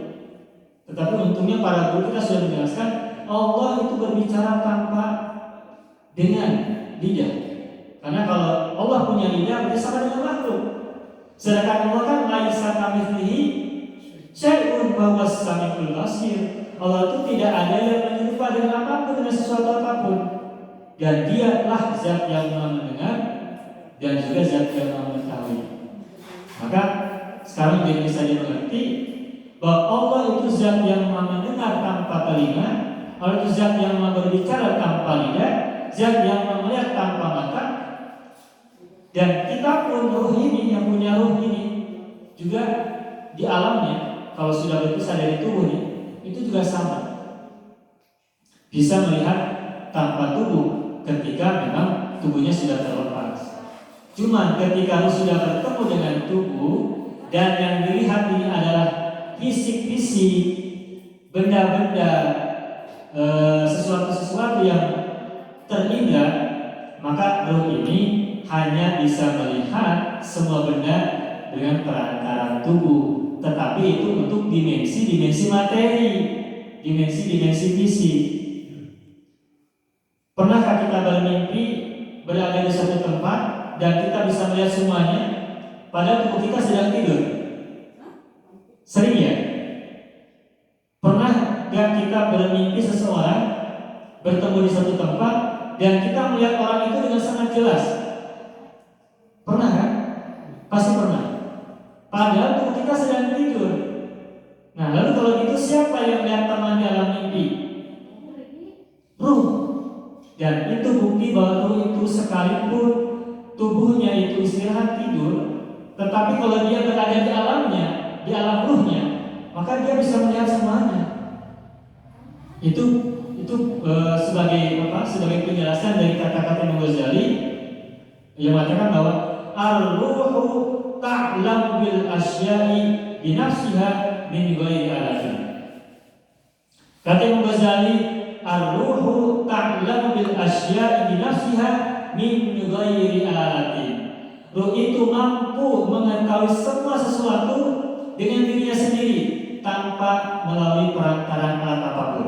Tetapi untungnya para guru kita sudah menjelaskan Allah itu berbicara tanpa dengan lidah. Karena kalau Allah punya lidah berarti sama dengan makhluk. Sedangkan Allah kan laisa kamitslihi syai'un wa huwas samiul basir. Allah itu tidak ada yang menyerupa dengan apapun, dengan sesuatu apapun. Dan dialah zat yang maha mendengar dan juga zat yang maha mengetahui. Maka sekarang jadi bisa dimengerti bahwa Allah itu zat yang maha mendengar tanpa telinga, Allah itu zat yang maha berbicara tanpa lidah, zat yang maha melihat tanpa mata. Dan kita pun ruh ini, yang punya ruh ini juga di alamnya, kalau sudah berpisah dari tubuh ini, itu juga sama. Bisa melihat tanpa tubuh ketika memang tubuhnya sudah terlepas. Cuma ketika ruh sudah bertemu dengan tubuh dan yang dilihat ini adalah fisik-fisik, benda-benda, sesuatu yang terindah, maka ruh ini hanya bisa melihat semua benda dengan perantara tubuh, tetapi itu untuk dimensi materi, dimensi fisik. Pernahkah kita bermimpi berada di suatu tempat dan kita bisa melihat semuanya, padahal tubuh kita sedang tidur? Sering ya? Pernah gak kita bermimpi seseorang bertemu di suatu tempat dan kita melihat orang itu dengan sangat jelas? Pernah kan? Pasti pernah. Padahal tubuh kita sedang tidur. Nah, lalu kalau gitu siapa yang melihat teman dalam mimpi? Ruh. Dan itu bukti bahwa ruh itu sekalipun tubuhnya itu istirahat tidur, tetapi kalau dia berada di alamnya, di alam ruhnya, maka dia bisa melihat semuanya. Itu sebagai penjelasan dari kata-kata Imam Ghazali yang mengatakan bahwa ar-ruhu ta'lam bil asya'i bi nafsiha min ghairi alatin. Kata Imam Ghazali, ar-ruhu ta'lam bil asya'i bi nafsiha min ghairi alatin. Ruh itu mampu mengetahui semua sesuatu dengan dirinya sendiri tanpa melalui perantaraan alat apapun.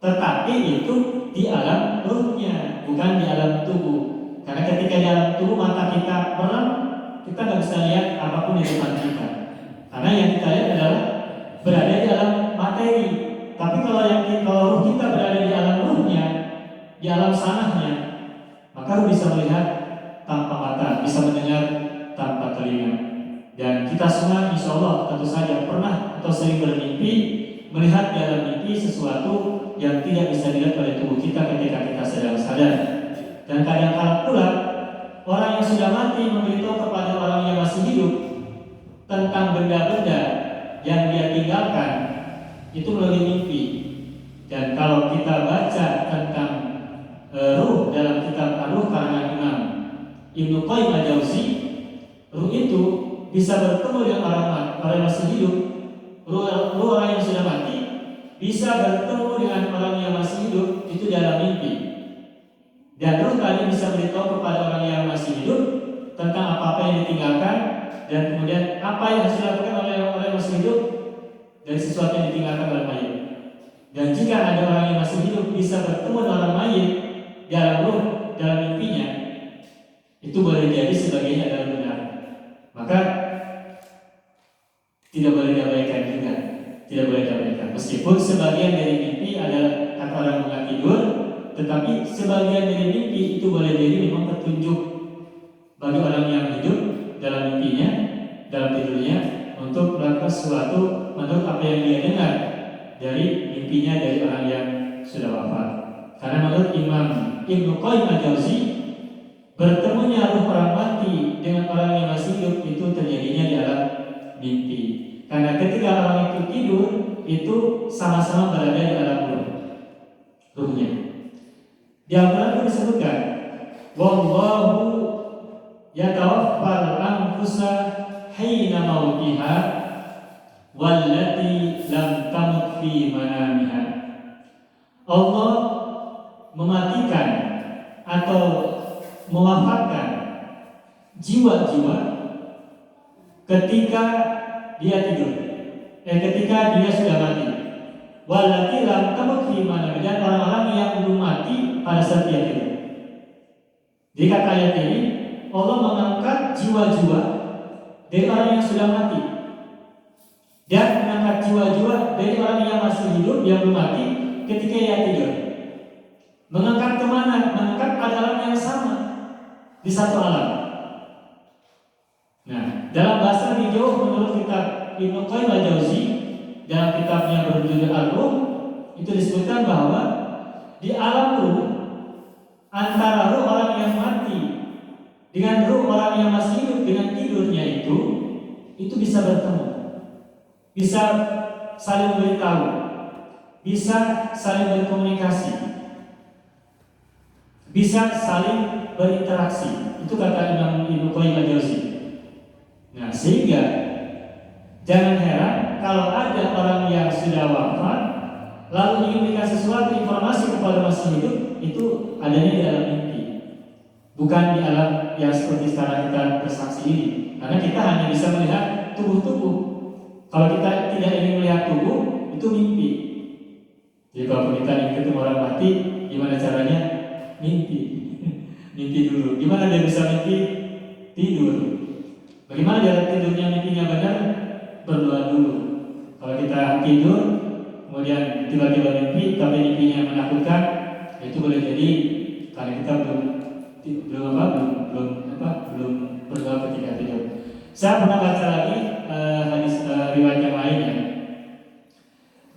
Tetapi itu di alam ruhnya, bukan di alam tubuh. Karena ketika di alam tubuh mata kita merem, kita nggak bisa lihat apapun di depan kita. Karena yang kita lihat adalah berada di alam materi. Tapi kalau ruh kita berada di alam ruhnya, di alam sanahnya, maka ruh bisa melihat tanpa mata, bisa mendengar tanpa telinga. Dan kita semua insya Allah tentu saja pernah atau sering bermimpi melihat di dalam mimpi sesuatu yang tidak bisa dilihat oleh tubuh kita ketika kita sedang sadar. Dan kadang-kadang pula orang yang sudah mati memberitahu kepada orang yang masih hidup tentang benda-benda yang dia tinggalkan itu melalui mimpi. Dan kalau kita baca tentang ruh dalam kitab Ar-Ruh karangan Imam Ibnu Qayyim al-Jauzi, ruh itu bisa bertemu dengan orang yang masih hidup. Ruh orang yang sudah mati bisa bertemu dengan orang yang masih hidup itu dalam mimpi. Dan ruh tadi bisa beritahu kepada orang yang masih hidup tentang apa-apa yang ditinggalkan dan kemudian apa yang harus dilakukan oleh orang yang masih hidup dari sesuatu yang ditinggalkan oleh mayit. Dan jika ada orang yang masih hidup bisa bertemu dengan orang mayit dalam ruh, dalam mimpinya, itu boleh jadi sebagian adalah benar. Maka tidak boleh diabaikan juga, tidak boleh diabaikan. Meskipun sebagian dari mimpi adalah kata orang mengat tidur, tetapi sebagian dari mimpi itu boleh jadi memang petunjuk bagi orang yang hidup dalam mimpinya, dalam tidurnya, untuk melakukan sesuatu menurut apa yang dia dengar Imam Ibnu Qayyim al-Jauzi, bertemunya ruh orang mati dengan orang yang masih hidup itu terjadinya di alam mimpi. Karena ketika orang itu tidur, itu sama-sama berada di alam ruhnya. Di Al-Quran pun disebutkan, wallahu yatawaffal anfusa hina mautiha wallati lam tamut fi manamiha. Allah mematikan atau mewafatkan jiwa-jiwa ketika dia tidur, ketika dia sudah mati. Wallati lam tamut fi manamiha, dan orang-orang yang belum mati pada saat dia tidur. Jadi kata ayat ini, Allah mengangkat jiwa-jiwa dari orang yang sudah mati dan mengangkat jiwa-jiwa dari orang yang masih hidup yang belum mati ketika ia tidur. Mengangkat kemana? Mengangkat pada alam yang sama, di satu alam. Nah, dalam bahasa hijau menurut kitab Ibnu Qayyim al-Jauzi dalam kitabnya berjudul Al-Ruh, itu disebutkan bahwa di alam ruh, antara ruh orang yang mati dengan ruh orang yang masih hidup dengan tidurnya itu bisa bertemu, bisa saling beritahu, bisa saling berkomunikasi, bisa saling berinteraksi. Itu kata Imam Ibnu Qayyim al-Jauzi. Nah, sehingga jangan heran kalau ada orang yang sudah wafat lalu ingin memberikan sesuatu informasi kepada masih hidup, itu adanya di alam mimpi, bukan di alam yang seperti sekarang kita bersaksi ini. Karena kita hanya bisa melihat tubuh-tubuh. Kalau kita tidak ingin melihat tubuh, itu mimpi. Jadi kalau kita ingin ketemu orang mati, gimana caranya? Mimpi. Mimpi dulu. Gimana dia bisa mimpi? Tidur. Bagaimana dia tidurnya mimpinya benar? Berdoa dulu. Kalau kita tidur, kemudian tiba-tiba mimpi, tapi mimpinya menakutkan, itu boleh jadi karena kita belum berdoa ketika tidur. Saya pernah baca lagi hadis riwayat yang lainnya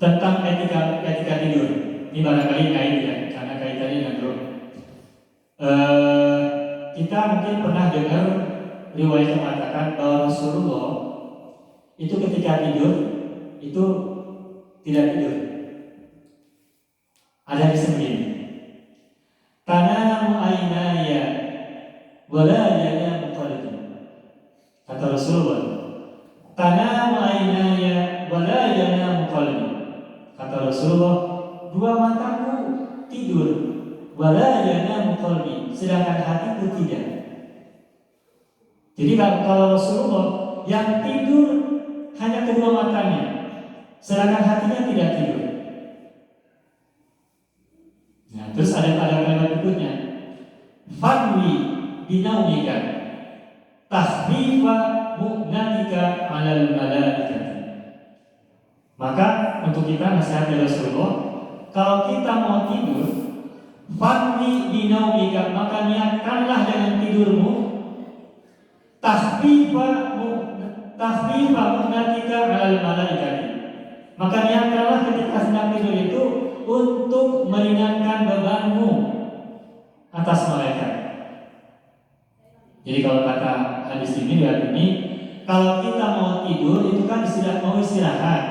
tentang etika tidur. Ini barangkali kait ya, karena kaitannya dengan roh. Kita mungkin pernah dengar riwayat yang mengatakan bahwa Rasulullah itu ketika tidur itu tidak tidur. Ada di begini. Tanamu aynaya wala yanamu qalbi. Kata Rasulullah, tanamu aynaya wala yanamu qalbi. Kata Rasulullah, dua mataku tidur, wala yanamu qalbi, sedangkan hatiku tidak. Jadi kalau Rasulullah yang tidur hanya kedua matanya, sedangkan hatinya tidak tidur. Nah, terus ada kalimat berikutnya, Fadwi binaumika tahrifa mu'natika alal malaikati. Maka untuk kita nasihat dari Rasulullah, kalau kita mau tidur, Fadwi binaumika, maka niatkanlah dengan tidurmu tahrifa mu'natika alal malaikati. Maka niatkanlah ketika sedang tidur itu untuk meringankan bebanmu atas malaikat. Jadi kalau kata hadis ini, kalau kita mau tidur itu kan mau istirahat,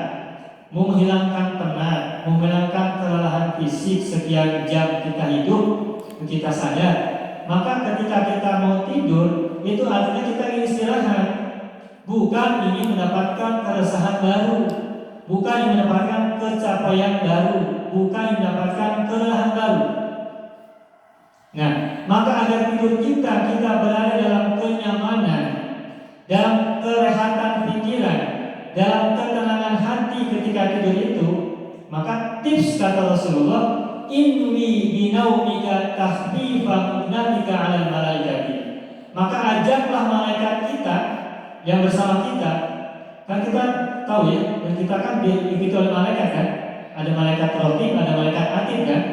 mau menghilangkan penat, mau menghilangkan kelelahan fisik sekian jam kita hidup, kita sadar. Maka ketika kita mau tidur itu artinya kita ingin istirahat, bukan ingin mendapatkan keresahan baru, bukan ingin mendapatkan pencapaian baru, bukan ingin mendapatkan kelelahan baru. Nah, maka agar tidur kita berada dalam kenyamanan, dalam kerehatan pikiran, dalam ketenangan hati ketika tidur itu, maka tips kata Rasulullah, inwi binaumika tahrifa mu'natika 'alal malaikati. Maka ajaklah malaikat kita yang bersama kita. Kan kita tahu ya, kita kan diikuti oleh malaikat kan. Ada malaikat rotib, ada malaikat atid kan.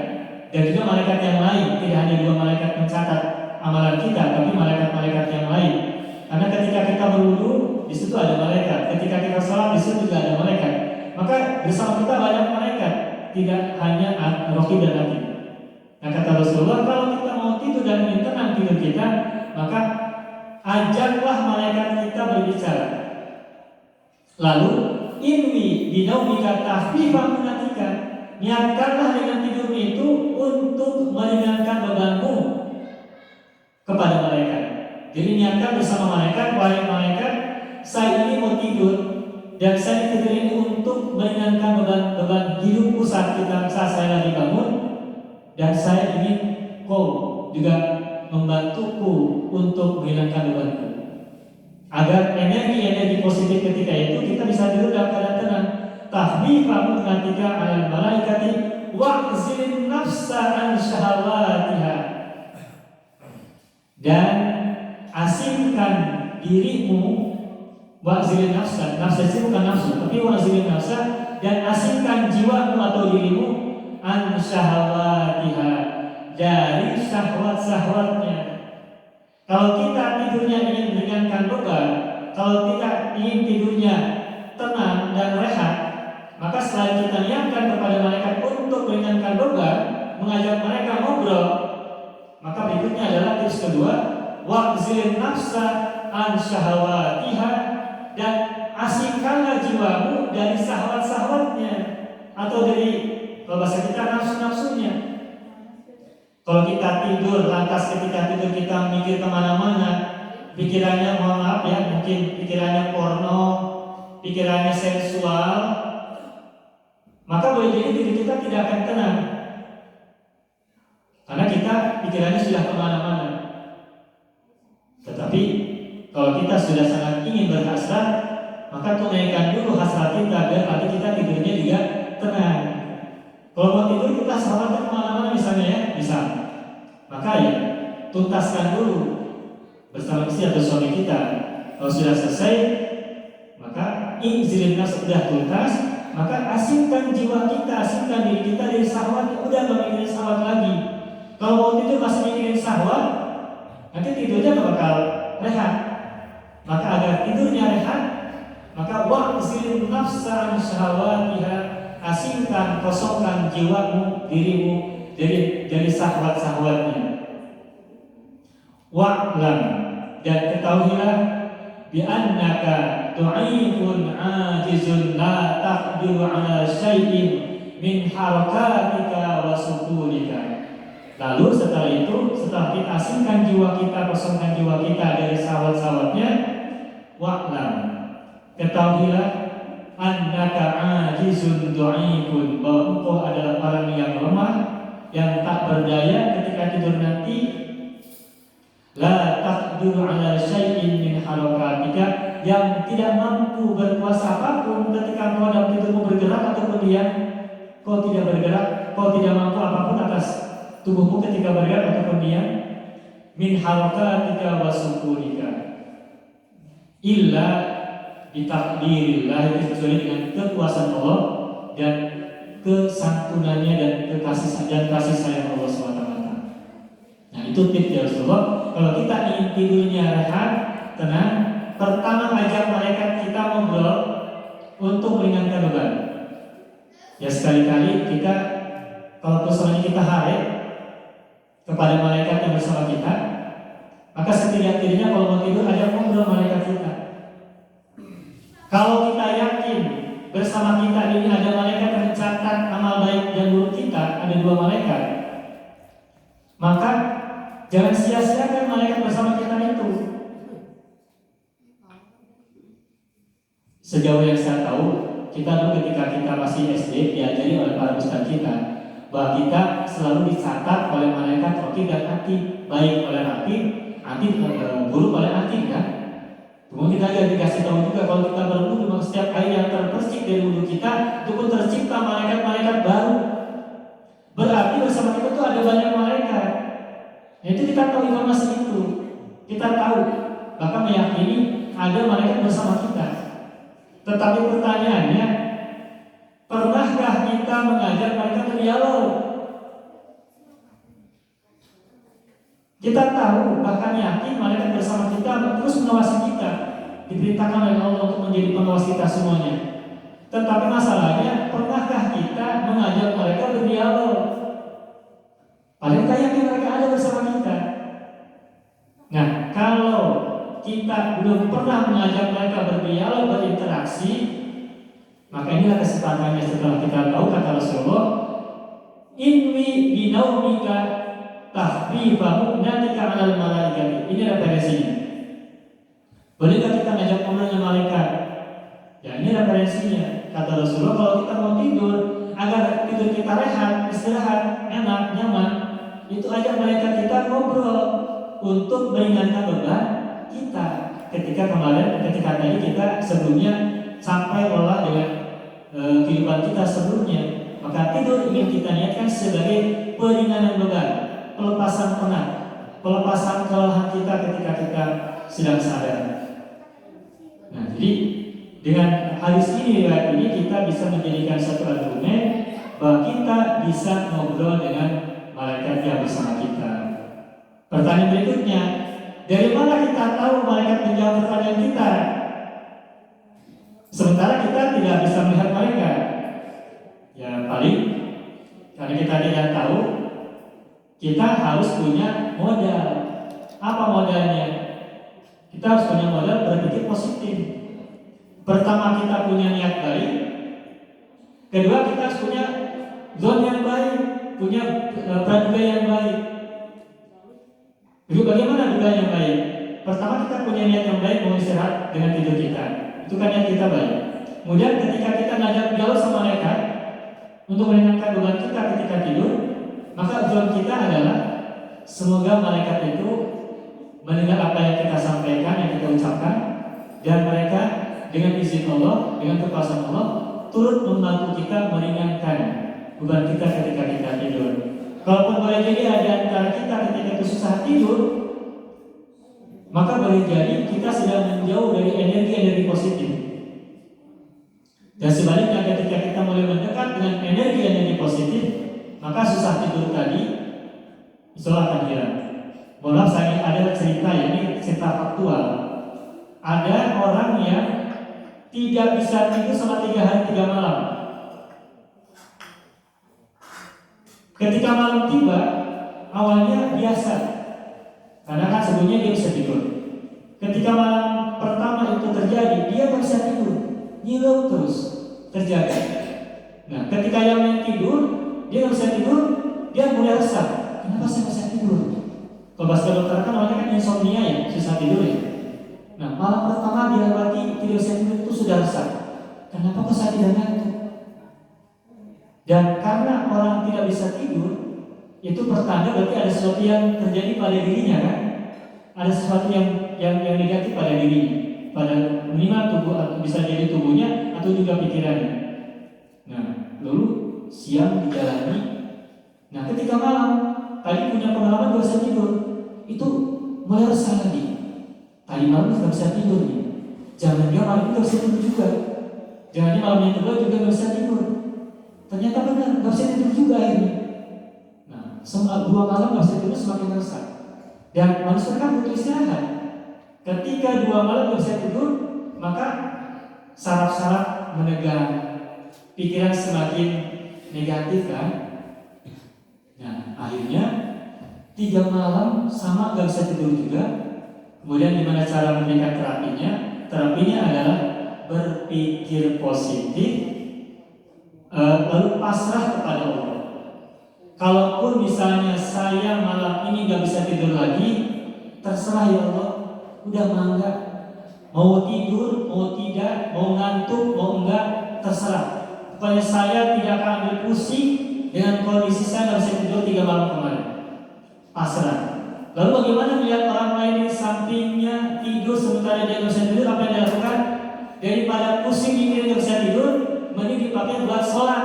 Dan juga malaikat yang lain. Tidak hanya dua malaikat mencatat amalan kita, tapi malaikat-malaikat yang lain. Karena ketika kita berwudu, di situ ada malaikat. Ketika kita sholat, di situ juga ada malaikat. Maka bersama kita banyak malaikat, tidak hanya rotib dan atid. Nah, kata Rasulullah, kalau kita mau tidur dan ingin tenang tidur kita, maka ajaklah malaikat kita berbicara. Lalu inwi binaumika tahfifan minatika, niatkanlah dengan tidurmu itu untuk meringankan bebanmu kepada malaikat. Jadi niatkan bersama malaikat, wahai malaikat, saya ini mau tidur dan saya tidur ini untuk meringankan beban hidupku saat saya lagi bangun, dan saya ingin kau juga membantuku untuk menghilangkan bebanku, agar energi positif ketika itu kita bisa tidur dalam keadaan tenang. Tahfifan minatika alal malaikati wa'zil nafsa an syahawatiha, dan asingkan dirimu, wa'zil nafsa itu bukan nafsu, tapi wa'zil nafsa, dan asingkan jiwamu atau dirimu an syahawatiha, dari syahwat-syahwatnya. Kalau kita tidurnya ingin meringankan beban, kalau kita ingin tidurnya tenang dan rehat, maka selain kita niatkan kepada malaikat untuk meringankan beban, mengajak mereka ngobrol, maka berikutnya adalah tips kedua, wa'zil nafsa an syahawatiha, dan asingkanlah jiwamu dari syahwat-syahwatnya, atau dari, kalau bahasa kita, nafsu-nafsunya. Kalau kita tidur, lantas ketika tidur kita mikir kemana-mana, pikirannya, mohon maaf ya, mungkin pikirannya porno, pikirannya seksual, maka boleh jadi tidur kita tidak akan tenang, karena kita pikirannya sudah kemana-mana. Tetapi kalau kita sudah sangat ingin berhasrat, maka tunaikan dulu hasrat kita agar nanti kita tidurnya juga tenang. Kalau mau tidur kita sahabatnya kemana-mana misalnya ya, maka ya tuntaskan dulu bersama istri atau suami kita. Kalau sudah selesai, maka izin sudah tuntas, maka asingkan jiwa kita, asingkan diri kita dari syahwat. Udah gak mikirin syahwat lagi. Kalau mau tidur masih mikirin syahwat, nanti tidurnya gak bakal rehat. Maka agar tidurnya rehat, maka wa'zil nafsa an syahawatiha, asingkan, kosongkan jiwamu, dirimu dari syahwat-syahwatnya. Wa'lam, dan ketahuilah bi annaka tu'ifun ajizun la taqdiru ala syai'in min harakatika wa sukunika. Lalu setelah itu, setelah kita asingkan jiwa kita, kosongkan jiwa kita dari syahwat-syahwatnya, wa'lam, ketahuilah annaka ajizun du'ifun, bahwa engkau adalah orang yang lemah, yang tak berdaya ketika tidur nanti. La taqdiru ala syai'in min harakatika, yang tidak mampu berkuasa apapun ketika kau dalam tidurmu bergerak ataupun diam. Kau tidak bergerak, kau tidak mampu apapun atas tubuhmu ketika bergerak ataupun diam. Min harakatika wa sukunika, illa bitakdirillah, kecuali dengan kekuasaan Allah dan kesantunannya dan kasih sayang Allah SWT. Nah itu tips ya Rasulullah. Kalau kita ingin tidurnya rehat, tenang, pertama ajak malaikat kita ngobrol untuk meringankan beban. Ya sekali-kali kita, kalau misalnya kita harap kepada malaikat yang bersama kita, maka setidak-tidaknya kalau mau tidur ajak ngobrol malaikat kita. Kalau kita yakin bersama kita ini ada malaikat yang mencatat amal baik dan buruk kita, ada 2 malaikat, maka jangan sia-siakan malaikat bersama kita itu. Sejauh yang saya tahu, kita dulu ketika kita masih SD diajari oleh para ustaz kita bahwa kita selalu dicatat oleh malaikat raqib dan atid, baik oleh raqib, buruk oleh atid kan. Kemudian kita juga dikasih tahu juga kalau kita berwudu, memang setiap air yang terpersik dari wudu kita itu pun tercipta malaikat-malaikat baru. Berarti bersama kita tuh ada banyak malaikat. Nah, itu kita tahu informasi itu. Kita tahu, bahkan meyakini ada malaikat bersama kita. Tetapi pertanyaannya, pernahkah kita mengajak mereka berdialog? Kita tahu, bahkan yakin malaikat bersama kita terus mengawasi kita, diperintahkan oleh Allah untuk menjadi pengawas kita semuanya. Tetapi masalahnya, pernahkah kita mengajak mereka berdialog? Padahal kita yakin Nah, kalau kita belum pernah mengajak mereka berdialog, berinteraksi, maka inilah kesempatannya setelah kita tahu kata Rasulullah, inwi binaumika tahfifa mu'natika 'alal malaikati. Ini referensinya. Bolehkah kita ngajak ngobrol dengan malaikat? Ya, ini referensinya. Kata Rasulullah, kalau kita mau tidur, agar tidur kita rehat, istirahat, enak, nyaman, itu ajak malaikat kita ngobrol untuk meringankan beban kita. Ketika tadi kita sebelumnya sampai lelah dengan kehidupan kita sebelumnya, maka tidur ingin kita niatkan sebagai peringanan beban, pelepasan penat, pelepasan kelelahan kita ketika kita sedang sadar. Nah, jadi dengan hadis ini, riwayat ini, kita bisa menjadikan satu argumen bahwa kita bisa ngobrol dengan malaikat yang bersama kita. Pertanyaan berikutnya, dari mana kita tahu malaikat menjawab pertanyaan kita? Sementara kita tidak bisa melihat mereka. Ya paling karena kita tidak tahu, kita harus punya modal. Apa modalnya? Kita harus punya modal berpikir positif. Pertama, kita punya niat baik. Kedua, kita harus punya zon yang baik, punya praduga yang baik. Jadi bagaimana duga yang baik? Pertama, kita punya niat yang baik mau istirahat dengan tidur kita. Itu kan niat kita baik. Kemudian ketika kita ngajak dialog sama mereka untuk meringankan beban kita ketika tidur, maka zon kita adalah semoga malaikat itu mendengar apa yang kita sampaikan, yang kita ucapkan, dan mereka dengan izin Allah, dengan kekuasaan Allah, turut membantu kita meringankan beban kita ketika kita tidur. Kalaupun boleh jadi ada antara kita ketika itu susah tidur, maka boleh jadi kita sedang menjauh dari energi-energi positif. Dan sebaliknya, ketika kita mulai mendekat dengan energi-energi positif, maka susah tidur tadi insya Allah akan hilang. Mohon saya ada cerita, ini cerita faktual. Ada orang yang tidak bisa tidur selama 3 hari 3 malam. Ketika malam tiba, awalnya biasa, karena kan sebelumnya dia bisa tidur. Ketika malam pertama itu terjadi, dia nggak bisa tidur, ngiler terus terjadi. Nah, ketika yang lain tidur, dia nggak bisa tidur, dia mulai resah. Kenapa saya nggak bisa tidur? Kalau bahasa dokter kan awalnya kan insomnia ya, susah tidur ya. Nah, malam pertama dia lagi tidak bisa tidur itu sudah resah. Kenapa kok saya tidak ngantuk? Dan karena orang tidak bisa tidur, itu pertanda berarti ada sesuatu yang terjadi pada dirinya kan? Ada sesuatu yang negatif pada dirinya, pada minimal tubuh, atau bisa jadi tubuhnya atau juga pikirannya. Nah, lalu siang dijalani. Nah, ketika malam tadi punya pengalaman gak bisa tidur, itu mulai resah lagi. Tadi malam gak bisa tidur nih. Jangan dia malam itu gak bisa tidur juga. Jangan dia malam yang kedua juga gak bisa tidur. Ternyata benar, gak bisa tidur juga akhirnya. Nah, 2 malam gak bisa tidur semakin resah. Dan manusia kan butuh istirahat. Ketika 2 malam gak bisa tidur, maka saraf-saraf menegang, pikiran semakin negatif kan. Nah, akhirnya 3 malam sama gak bisa tidur juga. Kemudian gimana cara memberikan terapinya? Terapinya adalah berpikir positif, lalu pasrah kepada Allah. Kalaupun misalnya saya malam ini gak bisa tidur lagi, terserah ya Allah, udah mangga. Mau tidur, mau tidak, mau ngantuk, mau enggak, terserah. Pokoknya saya tidak akan ambil pusing dengan kondisi saya gak bisa tidur 3 malam kemarin. Pasrah. Lalu bagaimana melihat orang lain di sampingnya tidur sementara dia gak bisa tidur, apa yang dia lakukan? Daripada pusing mikir gak bisa tidur, mending dipakai buat sholat,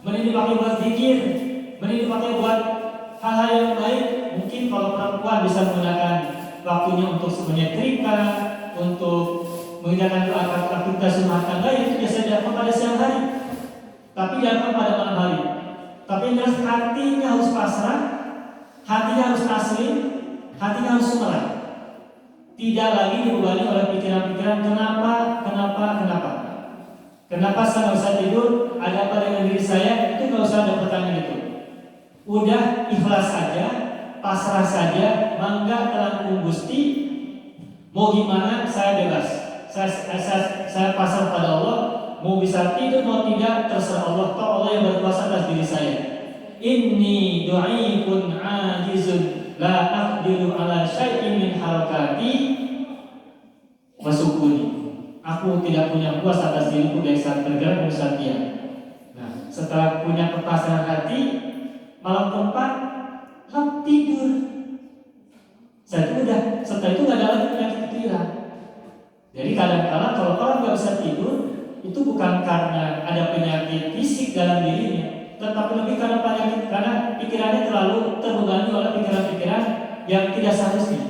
mending dipakai buat zikir, mending dipakai buat hal-hal yang baik. Mungkin kalau perempuan bisa menggunakan waktunya untuk menyetrika, untuk mengerjakan aktivitas rumah tangga, itu biasa dilakukan pada siang hari, tapi dilakukan pada malam hari. Tapi yang jelas hatinya harus pasrah, hatinya harus taslim, hatinya harus sumerah. Tidak lagi dibebani oleh pikiran-pikiran kenapa saya nggak bisa tidur, ada apa dengan diri saya, itu nggak usah ada pertanyaan itu. Udah ikhlas saja, pasrah saja, mangga telan Mau gimana saya bebas. Saya pasrah pada Allah. Mau bisa tidur mau tidak terserah Allah. Toh Allah yang berkuasa atas diri saya. Inni du'ifun ajizun la aqdiru ala syai'in min harakati wasukuni. Aku tidak punya kuasa atas diriku baik saat bergerak maupun saat diam. Nah, setelah punya kepasrahan hati, malam keempat tidur. Setelah itu nggak ada lagi penyakit itu hilang. Jadi kadang-kadang kalau orang nggak bisa tidur, itu bukan karena ada penyakit fisik dalam dirinya, tetapi lebih karena pikirannya terlalu terbebani oleh pikiran-pikiran yang tidak seharusnya.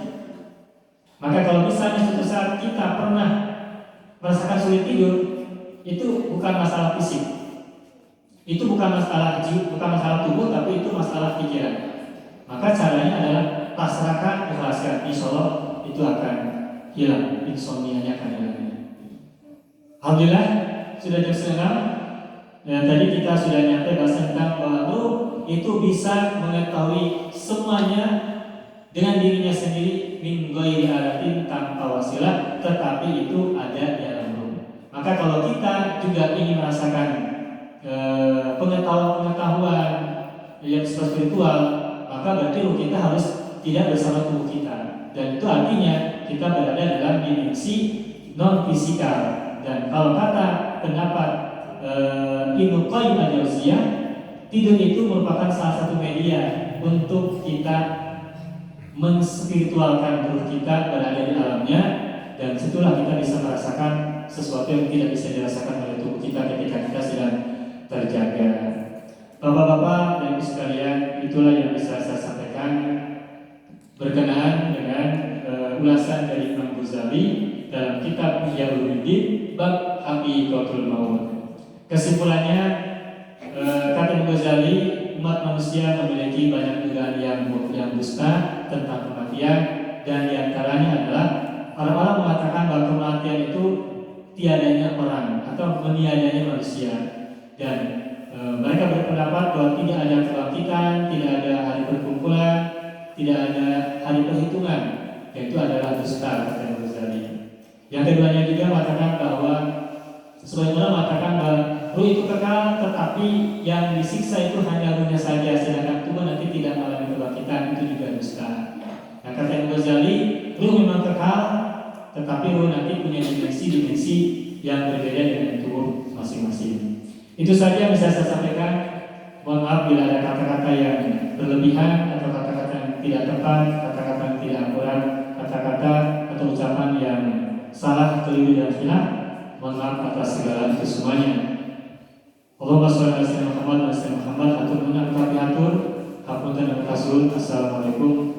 Maka kalau misalnya suatu saat kita pernah merasakan sulit tidur, itu bukan masalah fisik, itu bukan masalah jiwa, bukan masalah tubuh, tapi itu masalah pikiran. Maka caranya adalah pasrahkan, ikhlaskan, insya Allah itu akan hilang, insomnia-nya akan hilang. Alhamdulillah sudah jam 9. Tadi kita sudah nyampe bahas tentang bahwa ruh itu bisa mengetahui semuanya dengan dirinya sendiri min ghairi alatin, tanpa wasilah, tetapi itu ada di dalam ruh. Maka kalau kita juga ingin merasakan pengetahuan yang spiritual, maka berarti ruh kita harus tidak bersama tubuh kita, dan itu artinya kita berada dalam dimensi non fisikal. Dan kalau kata pendapat Ibnu Qayyim al-Jauziyah, tidur itu merupakan salah satu media untuk kita menspiritualkan ruh kita berada di alamnya, dan situlah kita bisa merasakan sesuatu yang tidak bisa dirasakan oleh tubuh kita ketika kita sedang terjaga. Bapak-bapak dan ibu sekalian, itulah yang bisa saya sampaikan berkenaan dengan ulasan dari Imam Ghazali dalam kitab Ihya Ulumuddin bab Haqiqatul Maut. Kesimpulannya, kata Imam Ghazali, umat manusia memiliki banyak dugaan yang dusta tentang kematian, dan diantaranya adalah orang-orang mengatakan bahwa kematian itu tiadanya orang atau meniadanya manusia, dan mereka berpendapat bahwa tidak ada kebangkitan, tidak ada hari perkumpulan, tidak ada hari perhitungan, yaitu adalah dusta, kata Imam Ghazali. Yang keduanya juga mengatakan bahwa sebagian orang mengatakan bahwa ruh itu kekal, tetapi yang disiksa itu hanya ruhnya saja, sedangkan tubuh nanti tidak mengalami kebangkitan, itu juga dusta. Nah, kata Imam Ghazali, ruh memang kekal, tetapi ruh nanti punya dimensi-dimensi yang berbeda dengan tubuh masing-masing. Itu saja yang bisa saya sampaikan. Mohon maaf bila ada kata-kata yang berlebihan atau kata-kata yang tidak tepat, kata-kata yang tidak akurat, kata-kata atau ucapan yang salah, keliru dan khilaf. Mohon maaf atas segala itu semuanya. Allahumma sholli ala sayyidina Muhammad wa sallam Muhammad. Hatur nuhun kami hatur. Hapunten dan kasul. Assalamualaikum